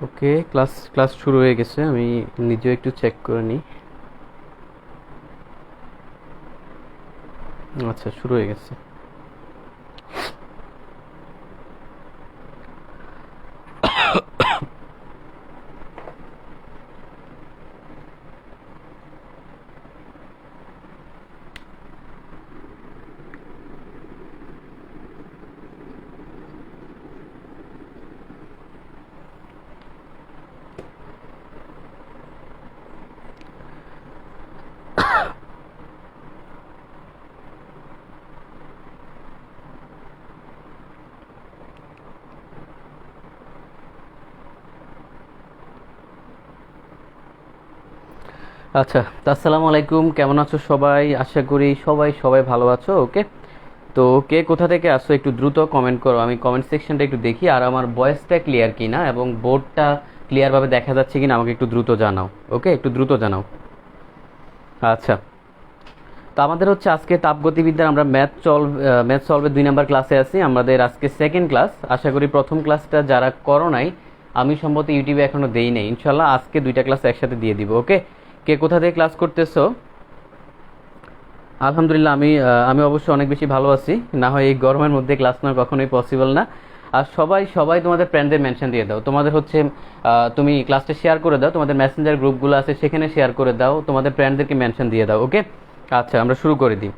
ওকে, class class শুরু হয়ে গেছে। আমি নিজেও একটু চেক করে নিই। আচ্ছা, শুরু হয়ে গেছে। আচ্ছা, তো আসসালামু আলাইকুম। কেমন আছো সবাই? আশা করি সবাই সবাই ভালো আছো। ওকে, তো কে কোথা থেকে আসছো একটু দ্রুত কমেন্ট করো। আমি কমেন্ট সেকশনটা একটু দেখি, আর আমার ভয়েসটা ক্লিয়ার কিনা এবং বোর্ডটা ক্লিয়ারভাবে দেখা যাচ্ছে কিনা আমাকে একটু দ্রুত জানাও। ওকে, একটু দ্রুত জানাও। আচ্ছা, তো আমাদের হচ্ছে আজকে তাপগতিবিদ্যার আমরা ম্যাথ সলভের 2 নাম্বার ক্লাসে আছি। আমাদের আজকে সেকেন্ড ক্লাস। আশা করি প্রথম ক্লাসটা যারা করো নাই, আমি সম্ভবত ইউটিউবে এখনো দেই নাই। ইনশাল্লাহ আজকে 2টা ক্লাস একসাথে দিয়ে দিব। ওকে, কে কোথা থেকে ক্লাস করতেছো? আলহামদুলিল্লাহ, আমি অবশ্য অনেক বেশি ভালো আছি। না হয় এই গরমের মধ্যে ক্লাস নেওয়া কখনোই পসিবল না। আর সবাই সবাই তোমাদের ফ্রেন্ডদের মেনশন দিয়ে দাও। তোমাদের হচ্ছে তুমি ক্লাসটা শেয়ার করে দাও, তোমাদের মেসেঞ্জার গ্রুপগুলো আছে সেখানে শেয়ার করে দাও, তোমাদের ফ্রেন্ডদেরকে মেনশন দিয়ে দাও। ওকে, আচ্ছা আমরা শুরু করে দিই।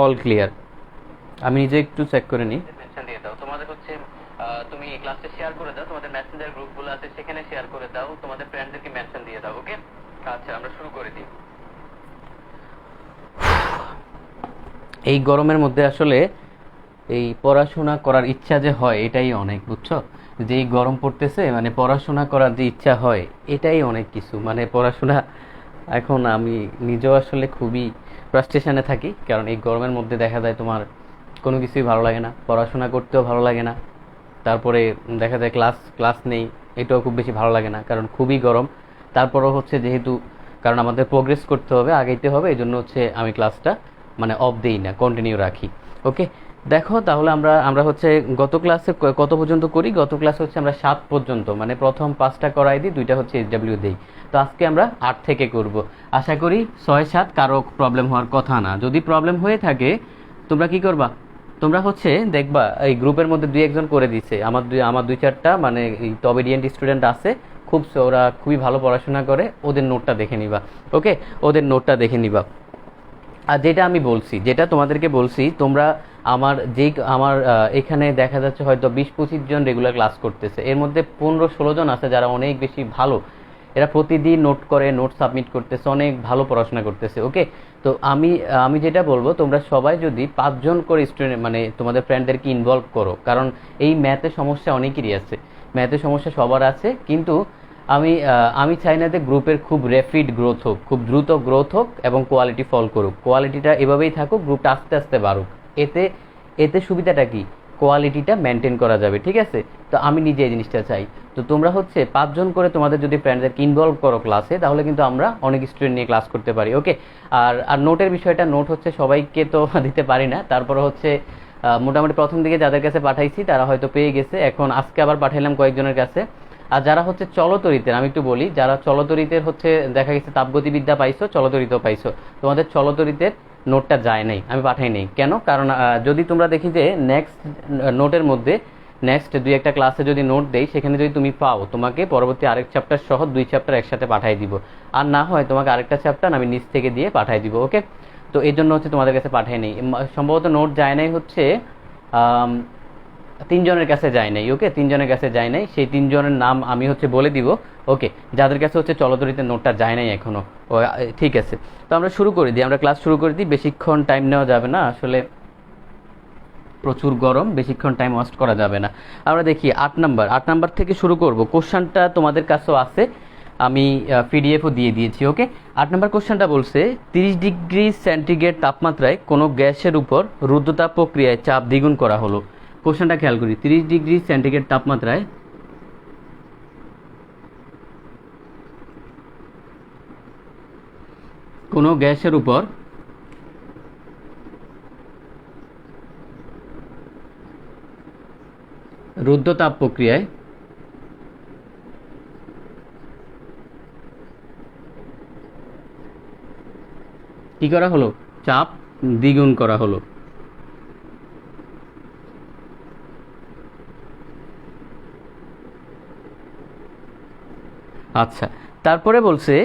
All clear. আমি নিজে একটু চেক করে নিই। মেনশন দিয়ে দাও, তোমাদের হচ্ছে তুমি ক্লাসটা শেয়ার করে দাও, তোমাদের মেসেঞ্জার গ্রুপগুলো আছে সেখানে শেয়ার করে দাও, তোমাদের ফ্রেন্ডদেরকে মেনশন দিয়ে দাও। ওকে, আচ্ছা আমরা শুরু করে দিই। এই গরমের মধ্যে আসলে এই পড়াশোনা করার ইচ্ছা যে হয় এটাই অনেক, বুঝছো? যে এই গরম পড়তেছে, মানে পড়াশোনা করার যে ইচ্ছা হয় এটাই অনেক কিছু। মানে পড়াশোনা এখন আমি নিজেও আসলে খুবই ফ্রাস্ট্রেশনে থাকি, কারণ এই গরমের মধ্যে দেখা যায় তোমার কোনো কিছুই ভালো লাগে না, পড়াশোনা করতেও ভালো লাগে না। তারপরে দেখা যায় ক্লাস ক্লাস নেই, এটাও খুব বেশি ভালো লাগে না কারণ খুবই গরম। তারপরও হচ্ছে যেহেতু কারণ আমাদের প্রোগ্রেস করতে হবে, আগাইতে হবে, এই জন্য হচ্ছে আমি ক্লাসটা মানে অফ দেই না, কন্টিনিউ রাখি। ওকে, দেখো তাহলে আমরা আমরা হচ্ছে গত ক্লাসে কত পর্যন্ত করি? গত ক্লাসে হচ্ছে আমরা 7 পর্যন্ত, মানে প্রথম 5টা করাই দিই, 2টা হচ্ছে এইচডব্লিউ দেই। তো আজকে আমরা 8 থেকে করব। আশা করি 6-7 কারো প্রবলেম হওয়ার কথা না। যদি প্রবলেম হয়ে থাকে তোমরা কি করবা? তোমরা হচ্ছে দেখবা এই গ্রুপের মধ্যে 2-1 জন করে দিছে। আমার 2-4টা মানে এই টবেডিয়েন্ট স্টুডেন্ট আছে, ওরা খুবই ভালো পড়াশোনা করে, ওদের নোটটা দেখে নিবা। ওকে, ওদের নোটটা দেখে নিবা। আর যেটা আমি বলছি, যেটা তোমাদেরকে বলছি, তোমরা আমার এখানে দেখা যাচ্ছে হয়তো 20-25 জন রেগুলার ক্লাস করতেছে, এর মধ্যে 15-16 জন আছে যারা অনেক বেশি ভালো। এরা প্রতিদিন নোট করে, নোট সাবমিট করতেছে, অনেক ভালো পড়াশোনা করতেছে। ওকে, তো আমি আমি যেটা বলবো, তোমরা সবাই যদি 5 জন করে স্টুডেন্ট মানে তোমাদের ফ্রেন্ডদেরকে ইনভলভ করো, কারণ এই ম্যাথে সমস্যা অনেকেরই আছে, ম্যাথে সমস্যা সবার আছে, কিন্তু আমি চাই না যে গ্রুপের খুব র্যাপিড গ্রোথ হোক, খুব দ্রুত গ্রোথ হোক এবং কোয়ালিটি ফল করুক। কোয়ালিটিটা এভাবেই থাকুক, গ্রুপটা আস্তে আস্তে বাড়ুক। এতে এতে সুবিধাটা কি? কোয়ালিটিটা মেনটেন করা যাবে, ঠিক আছে? তো আমি নিজে এই জিনিসটা চাই। তো তোমরা হচ্ছে 5 জন করে তোমাদের যদি ফ্রেন্ডদেরকে ইনভলভ করো ক্লাসে, তাহলে কিন্তু আমরা অনেক স্টুডেন্ট নিয়ে ক্লাস করতে পারি। ওকে, আর আর নোটের বিষয়টা, নোট হচ্ছে সবাইকে তো দিতে পারি না, তারপরে হচ্ছে মোটামুটি প্রথম দিকে যাদের কাছে পাঠাইছি তারা হয়তো পেয়ে গেছে, এখন আজকে আবার পাঠাইলাম কয়েকজনের কাছে। আর যারা হচ্ছে চলতরিতের, আমি একটু বলি, যারা চলতরিতের হচ্ছে দেখা গেছে তাপগতিবিদ্যা পাইছো, চলতরিত পাইছো, তোমাদের চলতরিতের নোটটা যায় নাই, আমি পাঠাই নাই। কেন? কারণ যদি তোমরা দেখি যে নেক্সট নোটের মধ্যে নেক্সট 2-1টা ক্লাসে যদি নোট দেই, সেখানে যদি তুমি পাও, তোমাকে পরবর্তী আরেক চ্যাপ্টার সহ 2 চ্যাপ্টার একসাথে পাঠাই দিব। আর না হয় তোমাকে আরেকটা চ্যাপ্টার আমি নিচ থেকে দিয়ে পাঠাই দিব। ওকে, তো এই জন্য হচ্ছে তোমাদের কাছে পাঠাই নেই। সম্ভবত নোট যায় নাই হচ্ছে 3 জনের কাছে যায় নাই। ওকে, 3 জনের কাছে যায় নাই, সেই 3 জনের নাম আমি হচ্ছে বলে দিব। ওকে, যাদের কাছে হচ্ছে চলতরিতে নোটটা যায় নাই এখনো। ও ঠিক আছে, তো আমরা শুরু করে দিই, আমরা ক্লাস শুরু করে দিই। বেশিক্ষণ টাইম নেওয়া যাবে না আসলে, প্রচুর গরম, বেশিক্ষণ টাইম ওয়েস্ট করা যাবে না। আমরা দেখি 8 নাম্বার থেকে শুরু করব। কোশ্চানটা তোমাদের কাছেও আছে, আমি পিডিএফও দিয়ে দিয়েছি। ওকে, 8 নাম্বার কোশ্চানটা বলছে 30 ডিগ্রি সেন্টিগ্রেড তাপমাত্রায় কোনো গ্যাসের উপর রুদ্ধতাপ প্রক্রিয়ায় চাপ দ্বিগুণ করা হলো। কোশ্চেনটা খেয়াল করি, 30 ডিগ্রি সেন্টিগ্রেড তাপমাত্রায় কোনো গ্যাসের উপর রুদ্ধতাপ প্রক্রিয়ায় কি করা হলো, চাপ দ্বিগুণ করা হলো। আচ্ছা, তারপরে বলছে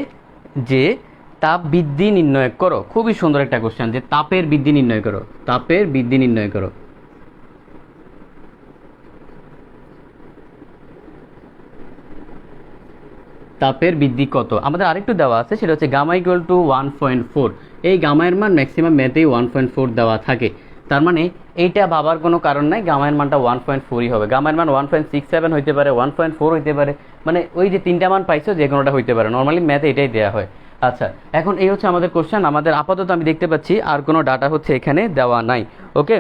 যে তাপ বৃদ্ধি নির্ণয় করো। খুবই সুন্দর একটা কোশ্চেন, যে তাপের বৃদ্ধি নির্ণয় করো, তাপের বৃদ্ধি নির্ণয় করো। তাপের বৃদ্ধি কত আমাদের আরেকটু দেওয়া আছে, সেটা হচ্ছে গামা ইকুয়াল টু 1.4। এই গামায়ের মান ম্যাক্সিমাম ম্যাথেই 1.4 দেওয়া থাকে, তার মানে এইটা ভাবার কোনো কারণ নাই, গামায়ের মানটা 1.4ই হবে। গামায়ের মান 1.67 হইতে পারে, 1.4 হইতে পারে, মানে ওই যে তিনটা মান পাইছো যে কোনোটা হইতে পারে, নর্মালি ম্যাথে এটাই দেওয়া হয়। আচ্ছা, এখন এই হচ্ছে আমাদের কোশ্চেন। আমাদের আপাতত আমি দেখতে পাচ্ছি আর কোনো ডাটা হচ্ছে এখানে দেওয়া নাই। ওকে,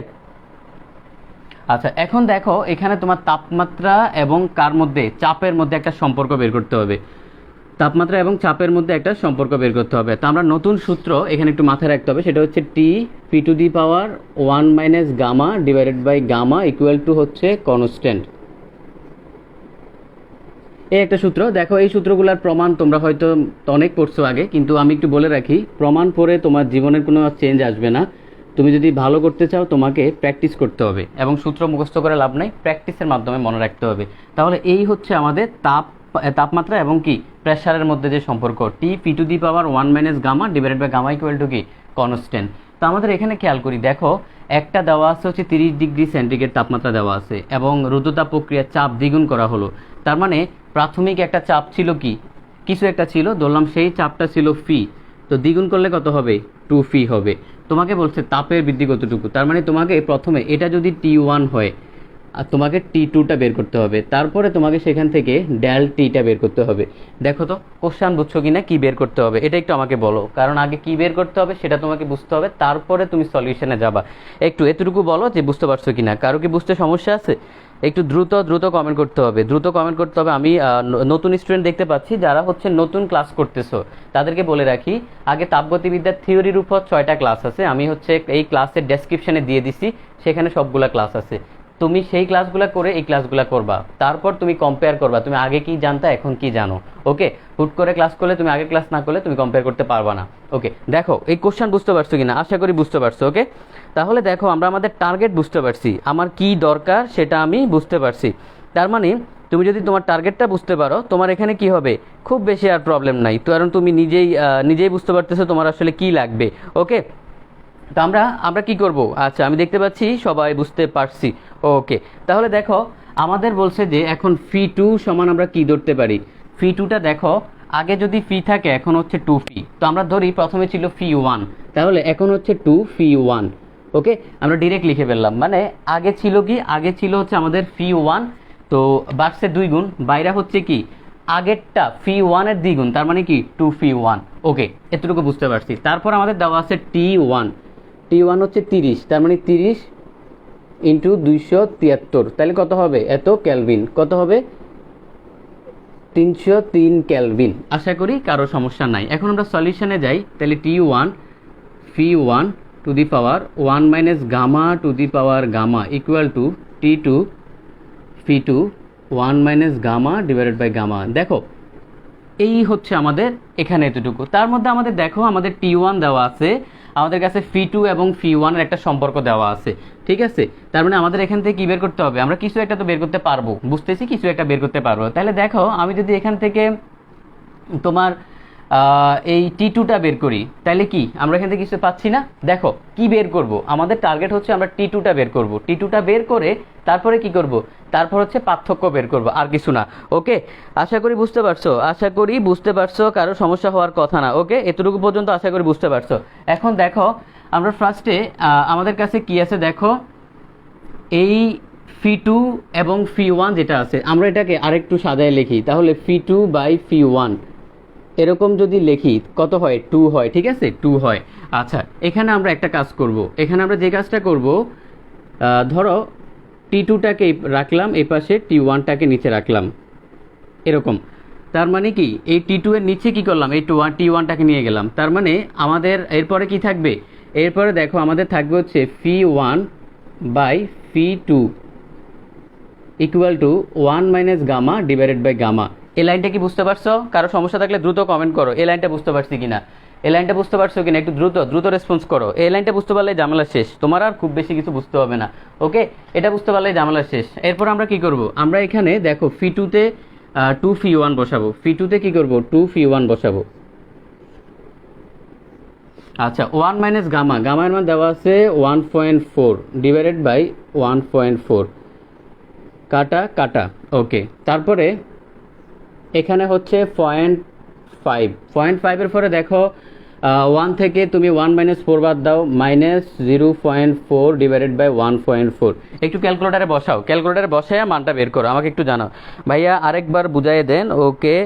আচ্ছা এখন দেখো এখানে তোমার তাপমাত্রা এবং কার মধ্যে, চাপের মধ্যে একটা সম্পর্ক বের করতে হবে। তাপমাত্রা এবং চাপের মধ্যে একটা সম্পর্ক বের করতে হবে। তো আমরা নতুন সূত্র এখানে একটু মাথায় রাখতে হবে, সেটা হচ্ছে T P to the power 1 minus gamma divided by gamma equal to হচ্ছে কনস্ট্যান্ট। এই একটা সূত্র। দেখো এই সূত্রগুলোর প্রমাণ তোমরা হয়তো অনেক পড়ছো আগে, কিন্তু আমি একটু বলে রাখি, প্রমাণ পড়ে তোমার জীবনের কোনো চেঞ্জ আসবে না। তুমি যদি ভালো করতে চাও তোমাকে প্র্যাকটিস করতে হবে, এবং সূত্র মুখস্থ করে লাভ নাই, প্র্যাকটিসের মাধ্যমে মনে রাখতে হবে। তাহলে এই হচ্ছে আমাদের তাপমাত্রা এবং কি প্রেসারের মধ্যে যে সম্পর্ক, T P to the power 1 minus gamma divided by gamma equal to কি কনস্ট্যান্ট। তো আমাদের এখানে খেয়াল করি, দেখো একটা দেওয়া আছে হচ্ছে 30 ডিগ্রি সেন্টিগ্রেড তাপমাত্রা দেওয়া আছে, এবং রুদ্ধতাপ প্রক্রিয়ার চাপ দ্বিগুণ করা হলো। তার মানে প্রাথমিক একটা চাপ ছিল, কি কিছু একটা ছিল, ধরলাম সেই চাপটা ছিল ফি, তো দ্বিগুণ করলে কত হবে, 2 ফি হবে। তোমাকে বলছে তাপের বৃদ্ধি কতটুকু, তার মানে তোমাকে প্রথমে এটা যদি T1 হয় আর তোমাকে T2টা বের করতে হবে, তারপরে তোমাকে সেখান থেকে ডেল টিটা বের করতে হবে। দেখো তো কোশ্চেন বুঝছো কিনা, কি বের করতে হবে এটা একটু আমাকে বলো, কারণ আগে কি বের করতে হবে সেটা তোমাকে বুঝতে হবে, তারপরে তুমি সলিউশনে যাবা। একটু এতটুকু বলো যে বুঝতে পারছো কিনা, কারো কি বুঝতে সমস্যা আছে? একটু দ্রুত কমেন্ট করতে হবে, দ্রুত কমেন্ট করতে হবে। আমি নতুন স্টুডেন্ট দেখতে পাচ্ছি, যারা হচ্ছে নতুন ক্লাস করতেছো তাদেরকে বলে রাখি, আগে তাপগতিবিদ্যার থিওরির উপর 6টা ক্লাস আছে, আমি হচ্ছে এই ক্লাসের ডেসক্রিপশনে দিয়ে দিছি, সেখানে সবগুলা ক্লাস আছে। তুমি সেই ক্লাসগুলো করে এই ক্লাসগুলো করবা, তারপর তুমি কম্পেয়ার করবা তুমি আগে কি জানতা এখন কি জানো। ওকে, হুট করে ক্লাস করলে, তুমি আগে ক্লাস না করলে তুমি কম্পেয়ার করতে পারবা না। ওকে, দেখো এই কোশ্চেন বুঝতে পারছো কিনা, আশা করি বুঝতে পারছো। ওকে, তাহলে দেখো আমরা আমাদের টার্গেট বুঝতে পারছি, আমার কি দরকার সেটা আমি বুঝতে পারছি। তার মানে তুমি যদি তোমার টার্গেটটা বুঝতে পারো, তোমার এখানে কি হবে, খুব বেশি আর প্রবলেম নাই, কারণ তুমি নিজেই বুঝতে পারতেছো তোমার আসলে কি লাগবে। ওকে, তো আমরা কি করব, আচ্ছা আমি দেখতে পাচ্ছি সবাই বুঝতে পারছি। ওকে, তাহলে দেখো আমাদের বলছে যে এখন ফি টু সমান আমরা কি ধরতে পারি, ফি টুটা দেখো আগে যদি ফি থাকে এখন হচ্ছে 2 ফি, তো আমরা ধরি প্রথমে ছিল ফি 1, তাহলে এখন হচ্ছে 2 ফি 1। ওকে, আমরা ডিরেক্ট লিখে ফেললাম, মানে আগে ছিল কি, আগে ছিল হচ্ছে আমাদের ফি 1, তো বাড়ছে 2 গুণ, বাইরে হচ্ছে কি আগেরটা ফি 1 এর দ্বিগুণ, তার মানে কি 2 ফি 1। ওকে, এতটুকু বুঝতে পারছি। তারপর আমাদের দেওয়া আছে T1 হচ্ছে 30, তার মানে 30 ইন্টু 273, তাহলে কত হবে, এত কেলভিন, কত হবে 303 কেলভিন। আশা করি কারো সমস্যা নাই। এখন আমরা সলিউশনে যাই, তাহলে T1 phi 1 to the power 1 minus gamma to the power gamma equal to T2 phi 2 1 minus gamma divided by gamma. দেখো এই হচ্ছে আমাদের এখানে এতটুকু। তার মধ্যে আমাদের দেখো আমাদের T1 দেওয়া আছে, আমাদের কাছে ফি 2 এবং ফি 1 এর একটা সম্পর্ক দেওয়া আছে, ঠিক আছে। তার মানে আমাদের এখান থেকে কি বের করতে হবে, আমরা কিছু একটা তো বের করতে পারবো, বুঝতেছি কিছু একটা বের করতে পারবো। তাহলে দেখো আমি যদি এখান থেকে তোমার এই T2টা বের করি, তাহলে কি আমরা এখান থেকে কিছু পাচ্ছি না। দেখো কি বের করব, আমাদের টার্গেট হচ্ছে আমরা T2টা বের করব, T2টা বের করে তারপরে কি করব, তারপর হচ্ছে পার্থক্য বের করব, আর কিছু না। ওকে, আশা করি বুঝতে পারছো, আশা করি বুঝতে পারছো, কারো সমস্যা হওয়ার কথা না। ওকে, এতটুকু পর্যন্ত আশা করি বুঝতে পারছো। এখন দেখো আমরা ফার্স্টে আমাদের কাছে কি আছে, দেখো এই ফি 2 এবং ফি 1 যেটা আছে, আমরা এটাকে আরেকটু সাজায় লিখি, তাহলে ফি 2 বাই ফি 1 এরকম যদি লিখি কত হয়, 2 হয়, ঠিক আছে 2 হয়। আচ্ছা, এখানে আমরা একটা কাজ করব, এখানে আমরা যে কাজটা করব, ধরো T2টাকে রাখলাম এই পাশে, T1টাকে নিচে রাখলাম এরকম। তার মানে কি এই T2 এর নিচে কি করলাম, এই T1টাকে নিয়ে গেলাম, তার মানে আমাদের এরপরে কি থাকবে, এরপরে দেখো আমাদের থাকবে হচ্ছে phi 1 by phi 2 equal to 1 minus gamma divided by gamma. এই লাইনটা কি বুঝতে পারছো? কারো সমস্যা থাকলে দ্রুত কমেন্ট করো এই লাইনটা বুঝতে পারছি কিনা। এই লাইনটা বুঝতে পারছো কিনা? একটু দ্রুত দ্রুত রেসপন্স করো। এই লাইনটা বুঝতে পারলে ঝামেলা শেষ, তোমার আর খুব বেশি কিছু বুঝতে হবে না। ওকে, এটা বুঝতে পারলে ঝামেলা শেষ। এরপর আমরা কি করব, আমরা এখানে দেখো ফি টুতে 2 ফি 1 বসাবো। ফি টুতে কি করব, 2 ফি 1 বসাবো। আচ্ছা, 1 মাইনাস গামা, গামার মান দেওয়া আছে 1.4 ডিভাইডেড বাই 1.4, কাটা কাটা। ওকে, তারপরে এখানে হচ্ছে 0.5, 0.5 পরে দেখো 1 থেকে তুমি 1 - 4 বাদ দাও, -0.4 ডিভাইডেড বাই 1.4। একটু ক্যালকুলেটারে বসাও, ক্যালকুলেটারে বসায় মানটা বের করো, আমাকে একটু জানাও। ভাইয়া আরেকবার বুঝাই দেন। ওকে,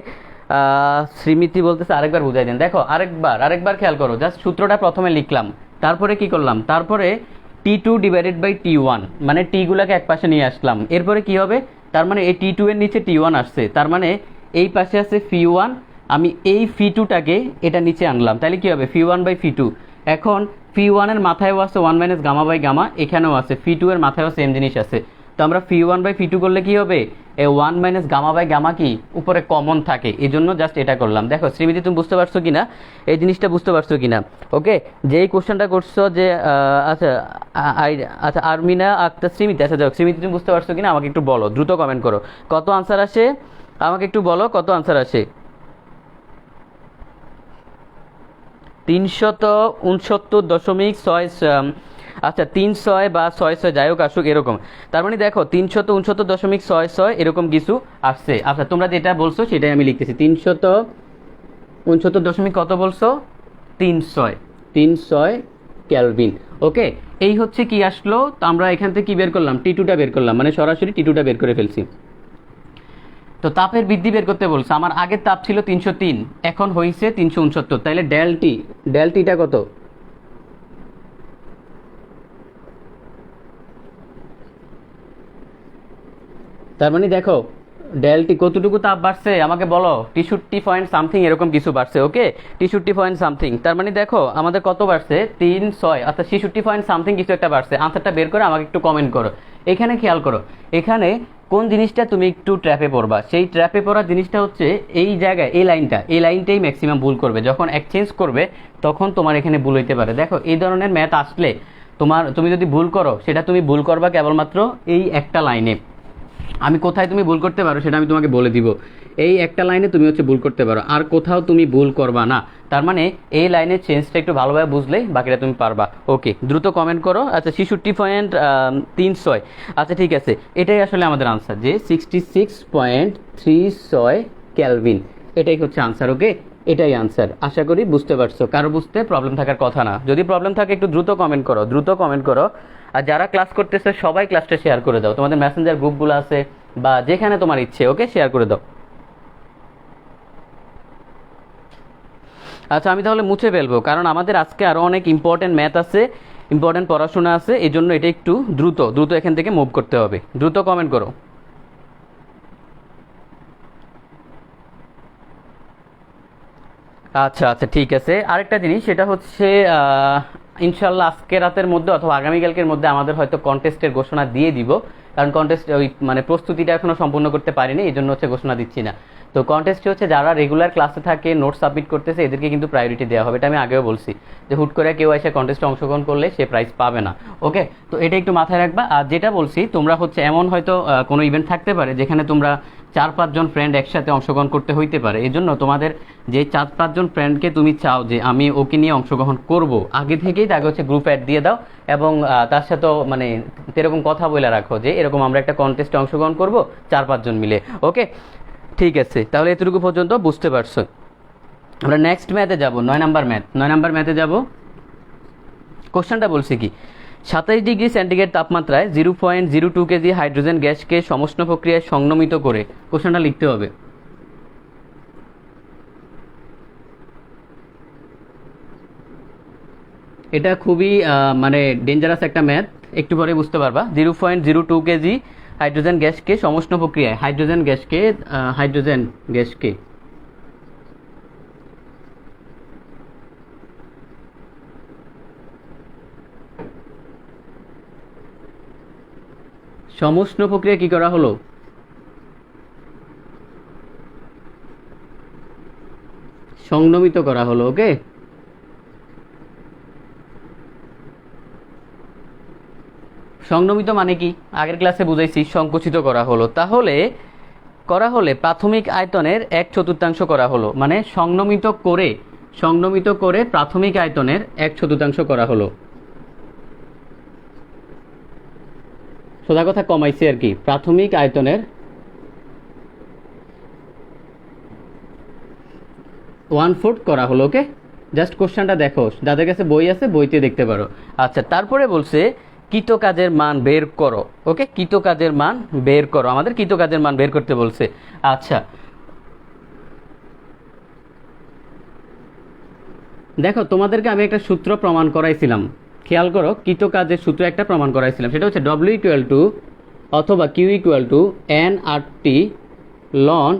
শ্রীমিতি বলতেছে আরেকবার বুঝাই দেন। দেখো আরেকবার খেয়াল করো, জাস্ট সূত্রটা প্রথমে লিখলাম, তারপরে কি করলাম, তারপরে T2 ডিভাইডেড বাই T1, মানে টি গুলাকে এক পাশে নিয়ে আসলাম। এরপরে কি হবে, তার মানে এই T2 এর নিচে T1 আসছে, তার মানে এই পাশে আছে ফি 1, আমি এই ফি 2টাকে এটা নিচে আনলাম, তাহলে কি হবে ফি 1 বাই ফি 2। এখন ফি 1 এর মাথায়ও আছে 1 মাইনাস গামা বাই গামা, এখানেও আছে ফি 2 এর মাথায়ও সেম জিনিস আছে। তো আমরা ফি 1 বাই ফি 2 করলে কি হবে, এই 1 মাইনাস গামা বাই গামা কি উপরে কমন থাকে, এই জন্য জাস্ট এটা করলাম। দেখো শ্রীমিতি তুমি বুঝতে পারছো কিনা, এই জিনিসটা বুঝতে পারছো কিনা? ওকে, যেই কোশ্চেনটা করছো যে আচ্ছা আচ্ছা আরমিনা আক্তার শ্রীমিতি, আচ্ছা যাও শ্রীমিতি তুমি বুঝতে পারছো কিনা আমাকে একটু বলো, দ্রুত কমেন্ট করো কত আনসার আসে, আমাকে একটু বলো কত আনসার আসে। 369.6, আচ্ছা 300 বা 600 যাই হোক আসুক এরকম, তার মানে দেখো 369.66 এরকম কিছু আসছে। আচ্ছা তোমরা যেটা বলছো সেটাই আমি লিখতেছি, 369 কত বলছো, 300 কেলভিন। ওকে, এই হচ্ছে কি আসলো, তো আমরা এখান থেকে কি বের করলাম, T2টা বের করলাম, মানে সরাসরি T2টা বের করে ফেলছি। তো তাপের বৃদ্ধি বের করতে বলছে, আমার আগের তাপ ছিল 303, এখন হয়েছে 369, তাইলে ডেল টিটা কত, তার মানে দেখো ডেলটি কতটুকু তাপ বাড়ছে আমাকে বলো, 63 পয়েন্ট সামথিং এরকম কিছু বাড়ছে। ওকে, 63 পয়েন্ট সামথিং, তার মানে দেখো আমাদের কত বাড়ছে 3.6, অর্থাৎ 66 পয়েন্ট সামথিং কিছু একটা বাড়ছে। আনসারটা বের করে আমাকে একটু কমেন্ট করো। এখানে খেয়াল করো, এখানে কোন জিনিসটা তুমি একটু ট্র্যাপে পড়বা, সেই ট্র্যাপে পড়ার জিনিসটা হচ্ছে এই জায়গায় এই লাইনটাই ম্যাক্সিমাম ভুল করবে, যখন এক্সচেঞ্জ করবে তখন তোমার এখানে ভুল হইতে পারে। দেখো এই ধরনের ম্যাথ আসলে তুমি যদি ভুল করো সেটা তুমি ভুল করবা কেবলমাত্র এই একটা লাইনে। আমি কোথায় তুমি ভুল করতে পারো সেটা আমি তোমাকে বলে দিব, এই একটা লাইনে তুমি হচ্ছে ভুল করতে পারো, আর কোথাও তুমি ভুল করবা না। তার মানে এই লাইনের চেঞ্জটা একটু ভালোভাবে বুঝলে বাকিটা তুমি পারবা। ওকে, দ্রুত কমেন্ট করো। আচ্ছা 66.36, আচ্ছা ঠিক আছে, এটাই আসলে আমাদের আনসার, যে 66.36 কেলভিন, এটাই হচ্ছে আনসার। ওকে, এটাই আনসার। আশা করি বুঝতে পারছো, কারো বুঝতে প্রবলেম থাকার কথা না। যদি প্রবলেম থাকে একটু দ্রুত কমেন্ট করো, দ্রুত কমেন্ট করো। আর যারা ক্লাস করতেছে সবাই ক্লাসটা শেয়ার করে দাও, তোমাদের মেসেঞ্জার গ্রুপগুলো আছে বা যেখানে তোমার ইচ্ছে, ওকে শেয়ার করে দাও। আচ্ছা আমি তাহলে মুছে ফেলবো, কারণ আমাদের আজকে আরও অনেক ইম্পর্টেন্ট ম্যাথ আছে, ইম্পর্টেন্ট পড়াশোনা আছে, এই জন্য এটা একটু দ্রুত দ্রুত এখান থেকে মুভ করতে হবে। দ্রুত কমেন্ট করো। আচ্ছা আচ্ছা ঠিক আছে, আরেকটা জিনিস সেটা হচ্ছে ইনশাল্লাহ আজকে রাতের মধ্যে অথবা আগামীকালকের মধ্যে আমাদের হয়তো কন্টেস্টের ঘোষণা দিয়ে দিব, কারণ কন্টেস্ট ওই মানে প্রস্তুতিটা এখনো সম্পূর্ণ করতে পারিনি, এই জন্য হচ্ছে ঘোষণা দিচ্ছি না। তো কন্টেস্টে হচ্ছে যারা রেগুলার ক্লাসে থাকে, নোট সাবমিট করতেছে, এদেরকে কিন্তু প্রায়োরিটি দেওয়া হবে। এটা আমি আগেও বলছি যে হুট করে কেউ এসে কন্টেস্টে অংশগ্রহণ করলে সে প্রাইজ পাবে না। ওকে, তো এটা একটু মাথায় রাখবা। আর যেটা বলছি, তোমরা হচ্ছে এমন হয়তো কোনো ইভেন্ট থাকতে পারে যেখানে তোমরা 4-5 জন ফ্রেন্ড একসাথে অংশগ্রহণ করতে হইতে পারে, এই জন্য তোমাদের যে 4-5 জন ফ্রেন্ডকে তুমি চাও যে আমি ওকে নিয়ে অংশগ্রহণ করব, আগে থেকেই তাকে হচ্ছে গ্রুপ অ্যাড দিয়ে দাও এবং তার সাথেও মানে এরকম কথা বলে রাখো যে এরকম আমরা একটা কন্টেস্টে অংশগ্রহণ করব 4-5 জন মিলে। ওকে ঠিক আছে, তাহলে এতটুকু পর্যন্ত বুঝতে পারছো। আমরা নেক্সট ম্যাথে যাব, 9 নাম্বার ম্যাথে যাব। কোশ্চেনটা বলছি কি, 27 ডিগ্রি সেন্টিগ্রেড তাপমাত্রায় 0.02 কেজি হাইড্রোজেন গ্যাসকে সমষ্ণ প্রক্রিয়ায় সংনমিত করে, কোশ্চেনটা লিখতে হবে। এটা খুবই মানে ডেঞ্জারাস একটা ম্যাথ, একটু পরে বুঝতে পারবা। 0.02 কেজি হাইড্রোজেন গ্যাসকে সমষ্ণ প্রক্রিয়ায় হাইড্রোজেন গ্যাসকে সমষ্ণ প্রক্রিয়া কি করা হলো, সংনমিত করা হলো। ওকে, সংনমিত মানে কি আগের ক্লাসে বুঝাইছি, সংকুচিত করা হলো। তাহলে করা হলে প্রাথমিক আয়তনের 1/4 করা হলো, মানে সংনমিত করে প্রাথমিক আয়তনের 1/4 করা হলো। সোজা কথা কমাইছি আর কি, প্রাথমিক আয়তনের 1/4 করা হলো। ওকে, জাস্ট কোশ্চেনটা দেখো, যাদের কাছে বই আছে বইতে দেখতে পারো। আচ্ছা, তারপরে বলছে কৃতকাজের মান বের করো। ওকে, কৃতকাজের মান বের করো, আমাদের কৃতকাজের মান বের করতে বলছে। আচ্ছা দেখো, তোমাদেরকে আমি একটা সূত্র প্রমাণ করাইছিলাম, খেয়াল করো, কৃতকাজের সূত্র একটা প্রমাণ করাইছিলাম, সেটা হচ্ছে ডব্লিউ ইকুয়াল টু অথবা Q equal to N R T ln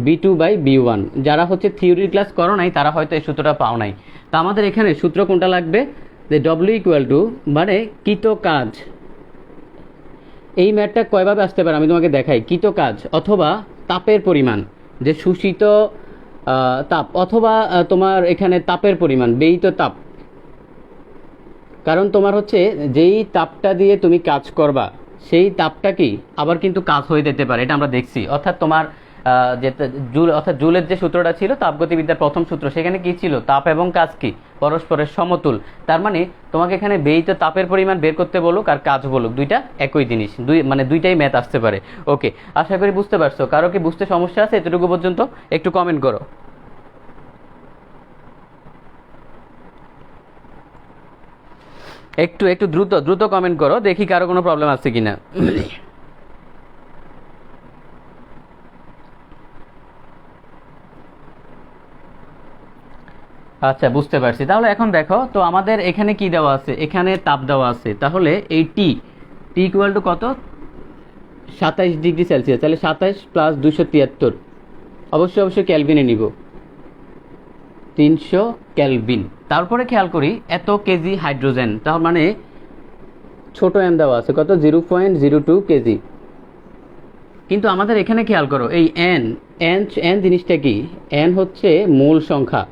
B2/B1। যারা হচ্ছে থিওরির ক্লাস করো নাই তারা হয়তো এই সূত্রটা পাও নাই। তা আমাদের এখানে সূত্র কোনটা লাগবে, যে ডব্লিউ ইকুয়াল টু মানে কৃতকাজ, এই ম্যাথটা কয়ভাবে আসতে পারে আমি তোমাকে দেখাই। কৃতকাজ অথবা তাপের পরিমাণ, যে শোষিত তাপ, অথবা তোমার এখানে তাপের পরিমাণ, ব্যয়িত তাপ। কারণ তোমার হচ্ছে যেই তাপটা দিয়ে তুমি কাজ করবা সেই তাপটা কি আবার কিন্তু কাজ হয়ে যেতে পারে, এটা আমরা দেখছি। অর্থাৎ তোমার যে জুল, অর্থাৎ জুলের যে সূত্রটা ছিল তাপগতিবিদ্যার প্রথম সূত্র, সেখানে কি ছিল, তাপ এবং কাজ কি পরস্পরের সমতুল। তার মানে তোমাকে এখানে ব্যয়িত তাপের পরিমাণ বের করতে বলুক আর কাজ বলুক, দুইটা একই জিনিস, মানে দুইটাই ম্যাথ আসতে পারে। ওকে, আশা করি বুঝতে পারছো। কারো কি বুঝতে সমস্যা আছে এতটুকু পর্যন্ত? একটু কমেন্ট করো। একটু দ্রুত কমেন্ট করো, দেখি কারো কোনো প্রবলেম আছে কিনা। আচ্ছা, বুঝতে পারছি। তাহলে এখন দেখো তো, আমাদের এখানে কি দেওয়া আছে, এখানে তাপ দেওয়া আছে। তাহলে এই টি ইকুয়াল টু কত, 27 ডিগ্রি সেলসিয়াস। তাহলে 27 প্লাস 273, অবশ্যই ক্যালভিনে নিব, 300 ক্যালভিন। তারপরে খেয়াল করি এত কেজি হাইড্রোজেন, তার মানে ছোট এম দেওয়া আছে কত, 0.02 কেজি। কিন্তু আমাদের এখানে খেয়াল করো, এই এন জিনিসটা কি, এন হচ্ছে মূল সংখ্যা।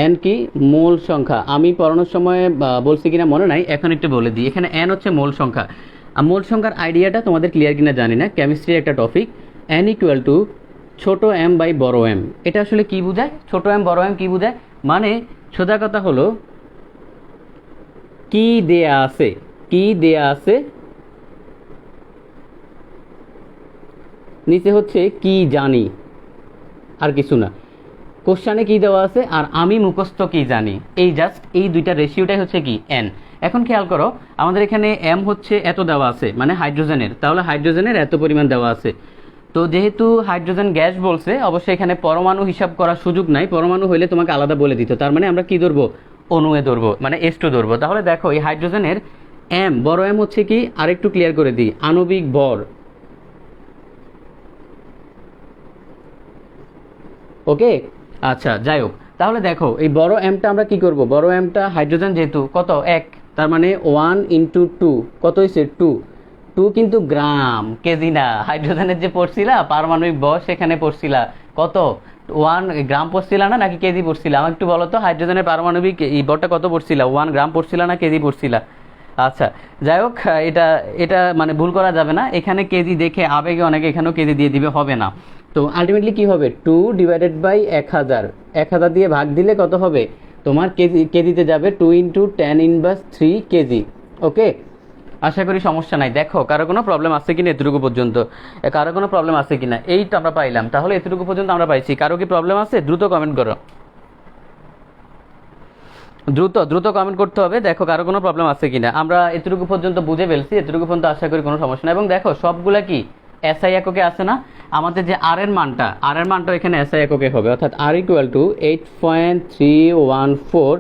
এন কি মূল সংখ্যা, আমি পড়ানোর সময় বলছি কিনা মনে নাই, এখন একটু বলে দিই। এখানে এন হচ্ছে মূল সংখ্যা। মূল সংখ্যার আইডিয়াটা তোমাদের ক্লিয়ার কিনা জানি না, কেমিস্ট্রির একটা টপিক। এন ইকুয়াল টু ছোট এম বাই বড় এম। এটা আসলে কি বোঝায়, ছোট এম বড় এম কি বোঝায়, মানে সোজা কথা হলো কি দেয়া আছে নিচে হচ্ছে কি জানি, আর কিছু না। কোশ্চানে কি দেওয়া আছে আর আমি মুখস্থ কি জানি, এই জাস্ট এই দুইটা রেশিওটাই হচ্ছে কি এন। এখন খেয়াল করো, আমাদের এখানে এম হচ্ছে এত দেওয়া আছে, মানে হাইড্রোজেনের, তাহলে হাইড্রোজেনের এত পরিমাণ দেওয়া আছে। তো যেহেতু হাইড্রোজেন গ্যাস বলছে, অবশ্যই এখানে পরমাণু হিসাব করার সুযোগ নাই, পরমাণু হইলে তোমাকে আলাদা বলে দিত। তার মানে আমরা কি ধরবো, অণুয়ে ধরবো, মানে H2 ধরবো। তাহলে দেখো এই হাইড্রোজেনের এম, বড় এম হচ্ছে কি, আরেকটু ক্লিয়ার করে দিই, আণবিক ভর। ওকে, আচ্ছা যাই হোক, তাহলে দেখো এই বড় এমটা আমরা কি করব, বড় এমটা হাইড্রোজেন যেহেতু কত 1, তার মানে 1 × 2 কত হয়েছে 2 কিন্তু গ্রাম, কেজি না। হাইড্রোজেনের যে পড়ছিলা পারমাণবিক ভর, সেখানে পড়ছিলা কত, 1 গ্রাম পড়ছিলা না নাকি কেজি পড়ছিলা, আমাকে একটু বলো তো, হাইড্রোজেনের পারমাণবিক এই ভরটা কত পড়ছিলা, 1 গ্রাম পড়ছিলা না কেজি পড়ছিলা? আচ্ছা যাই হোক, এটা মানে ভুল করা যাবে না, এখানে কেজি দেখে আবেগে অনেকে এখানেও কেজি দিয়ে দিবে, হবে না। তো আলটিমেটলি কি হবে, 2 / 1000 দিয়ে ভাগ দিলে কত হবে তোমার, কেজিতে যাবে 2 × 10⁻³ কেজি। ওকে, আশা করি সমস্যা নাই। দেখো কারো কোনো প্রবলেম আছে কিনা এতটুকু পর্যন্ত, কারো কোনো প্রবলেম আছে কিনা, এই তো আমরা পাইলাম। তাহলে এতটুকু পর্যন্ত আমরা পাইছি, কারো কি প্রবলেম আছে দ্রুত কমেন্ট করো, দ্রুত কমেন্ট করতে হবে। দেখো কারো কোনো প্রবলেম আছে কিনা, আমরা এতটুকু পর্যন্ত বুঝে ফেলছি, এতটুকু পর্যন্ত আশা করি কোনো সমস্যা না। এবং দেখো সবগুলা কি এসআই এককে আছে না, আমাদের যে আর এর মানটা এখানে এসআই এককে হবে, অর্থাৎ আর equal to 8.314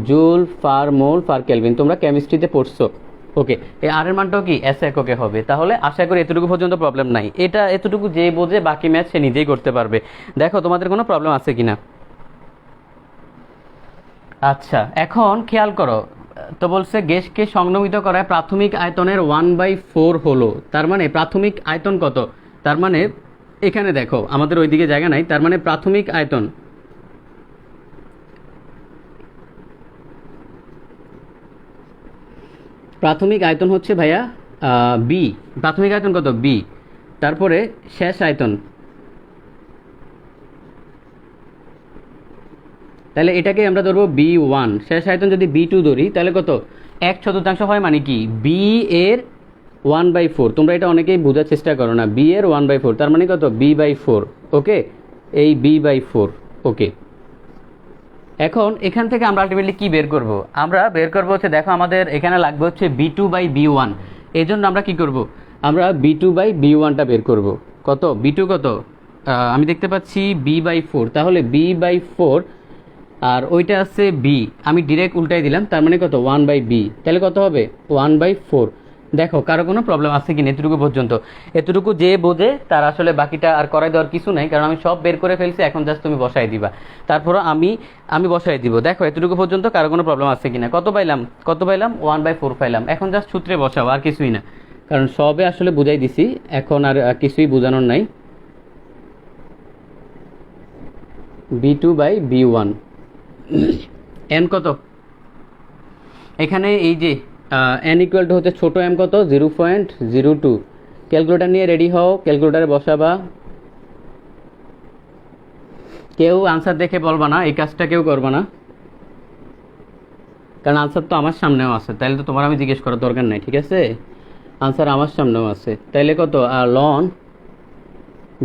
joule per mole per kelvin, তোমরা কেমিস্ট্রিতে পড়ছো। ওকে, এই আর এর মানটাও কি এসআই এককে হবে। তাহলে আশা করি এতটুকু পর্যন্ত প্রবলেম নাই, এটা এতটুকু যে বোঝে বাকি ম্যাথ সে নিজেই করতে পারবে। দেখো তোমাদের কোনো প্রবলেম আছে কিনা। আচ্ছা এখন খেয়াল করো, তো বলছে গ্যাসকে সংনমিত করায় প্রাথমিক আয়তনের 1/4 হলো, তার মানে প্রাথমিক আয়তন কত, তার মানে এখানে দেখো আমাদের ওইদিকে জায়গা নাই, তার মানে প্রাথমিক আয়তন প্রাথমিক আয়তন হচ্ছে ভাইয়া বি। প্রাথমিক আয়তন কত? বি। তারপরে শেষ আয়তন, তাহলে এটাকে আমরা ধরবো B1। শেষ আয়তন যদি B2 ধরি তাহলে কত? 1/4 হয়, মানে কি বি এর 1/4। তোমরা এটা অনেকেই বোঝার চেষ্টা করো না, বি এর 1/4 তার মানে কত? B/4। ওকে, এই B/4। ওকে, এখন এখান থেকে আমরা আলটিমেটলি কি বের করব? আমরা বের করব হচ্ছে, দেখো আমাদের এখানে লাগবে হচ্ছে B2/B1। এই জন্য আমরা কি করব? আমরা B2/B1টা বের করব। কত? B2 কত? আমি দেখতে পাচ্ছি B/4, তাহলে B/4 আর ওইটা আছে বি, আমি ডিরেক্ট উল্টাই দিলাম, তার মানে কত? 1/b। তাহলে কত হবে? 1/4। দেখো কারো কোনো প্রবলেম আছে কিনা এতটুকু পর্যন্ত? এতটুকু যে বোঝে তার আসলে বাকিটা আর করাই দেওয়ার কিছু নাই, কারণ আমি সব বের করে ফেলছি, এখন জাস্ট তুমি বসাই দিবা। তারপরও আমি বসাই দিব। দেখো এতটুকু পর্যন্ত কারো কোনো প্রবলেম আছে কিনা? কত পাইলাম? 1/4 পাইলাম। এখন জাস্ট সূত্রে বসাও, আর কিছুই না, কারণ সবে আসলে বুঝাই দিছি, এখন আর কিছুই বোঝানোর নাই। B2/B1 n কত? এখানে এই যে n ইকুয়াল টু হচ্ছে ছোট m কত? 0.02। ক্যালকুলেটার নিয়ে রেডি হও, ক্যালকুলেটারে বসাবা। কেউ আনসার দেখে বলবা না, এই কাজটা কেউ করবা না, কারণ আনসার তো আমার সামনেও আছে, তাইলে তো তোমার আমি জিজ্ঞেস করার দরকার নাই, ঠিক আছে? আনসার আমার সামনেও আছে, তাইলে কত? লন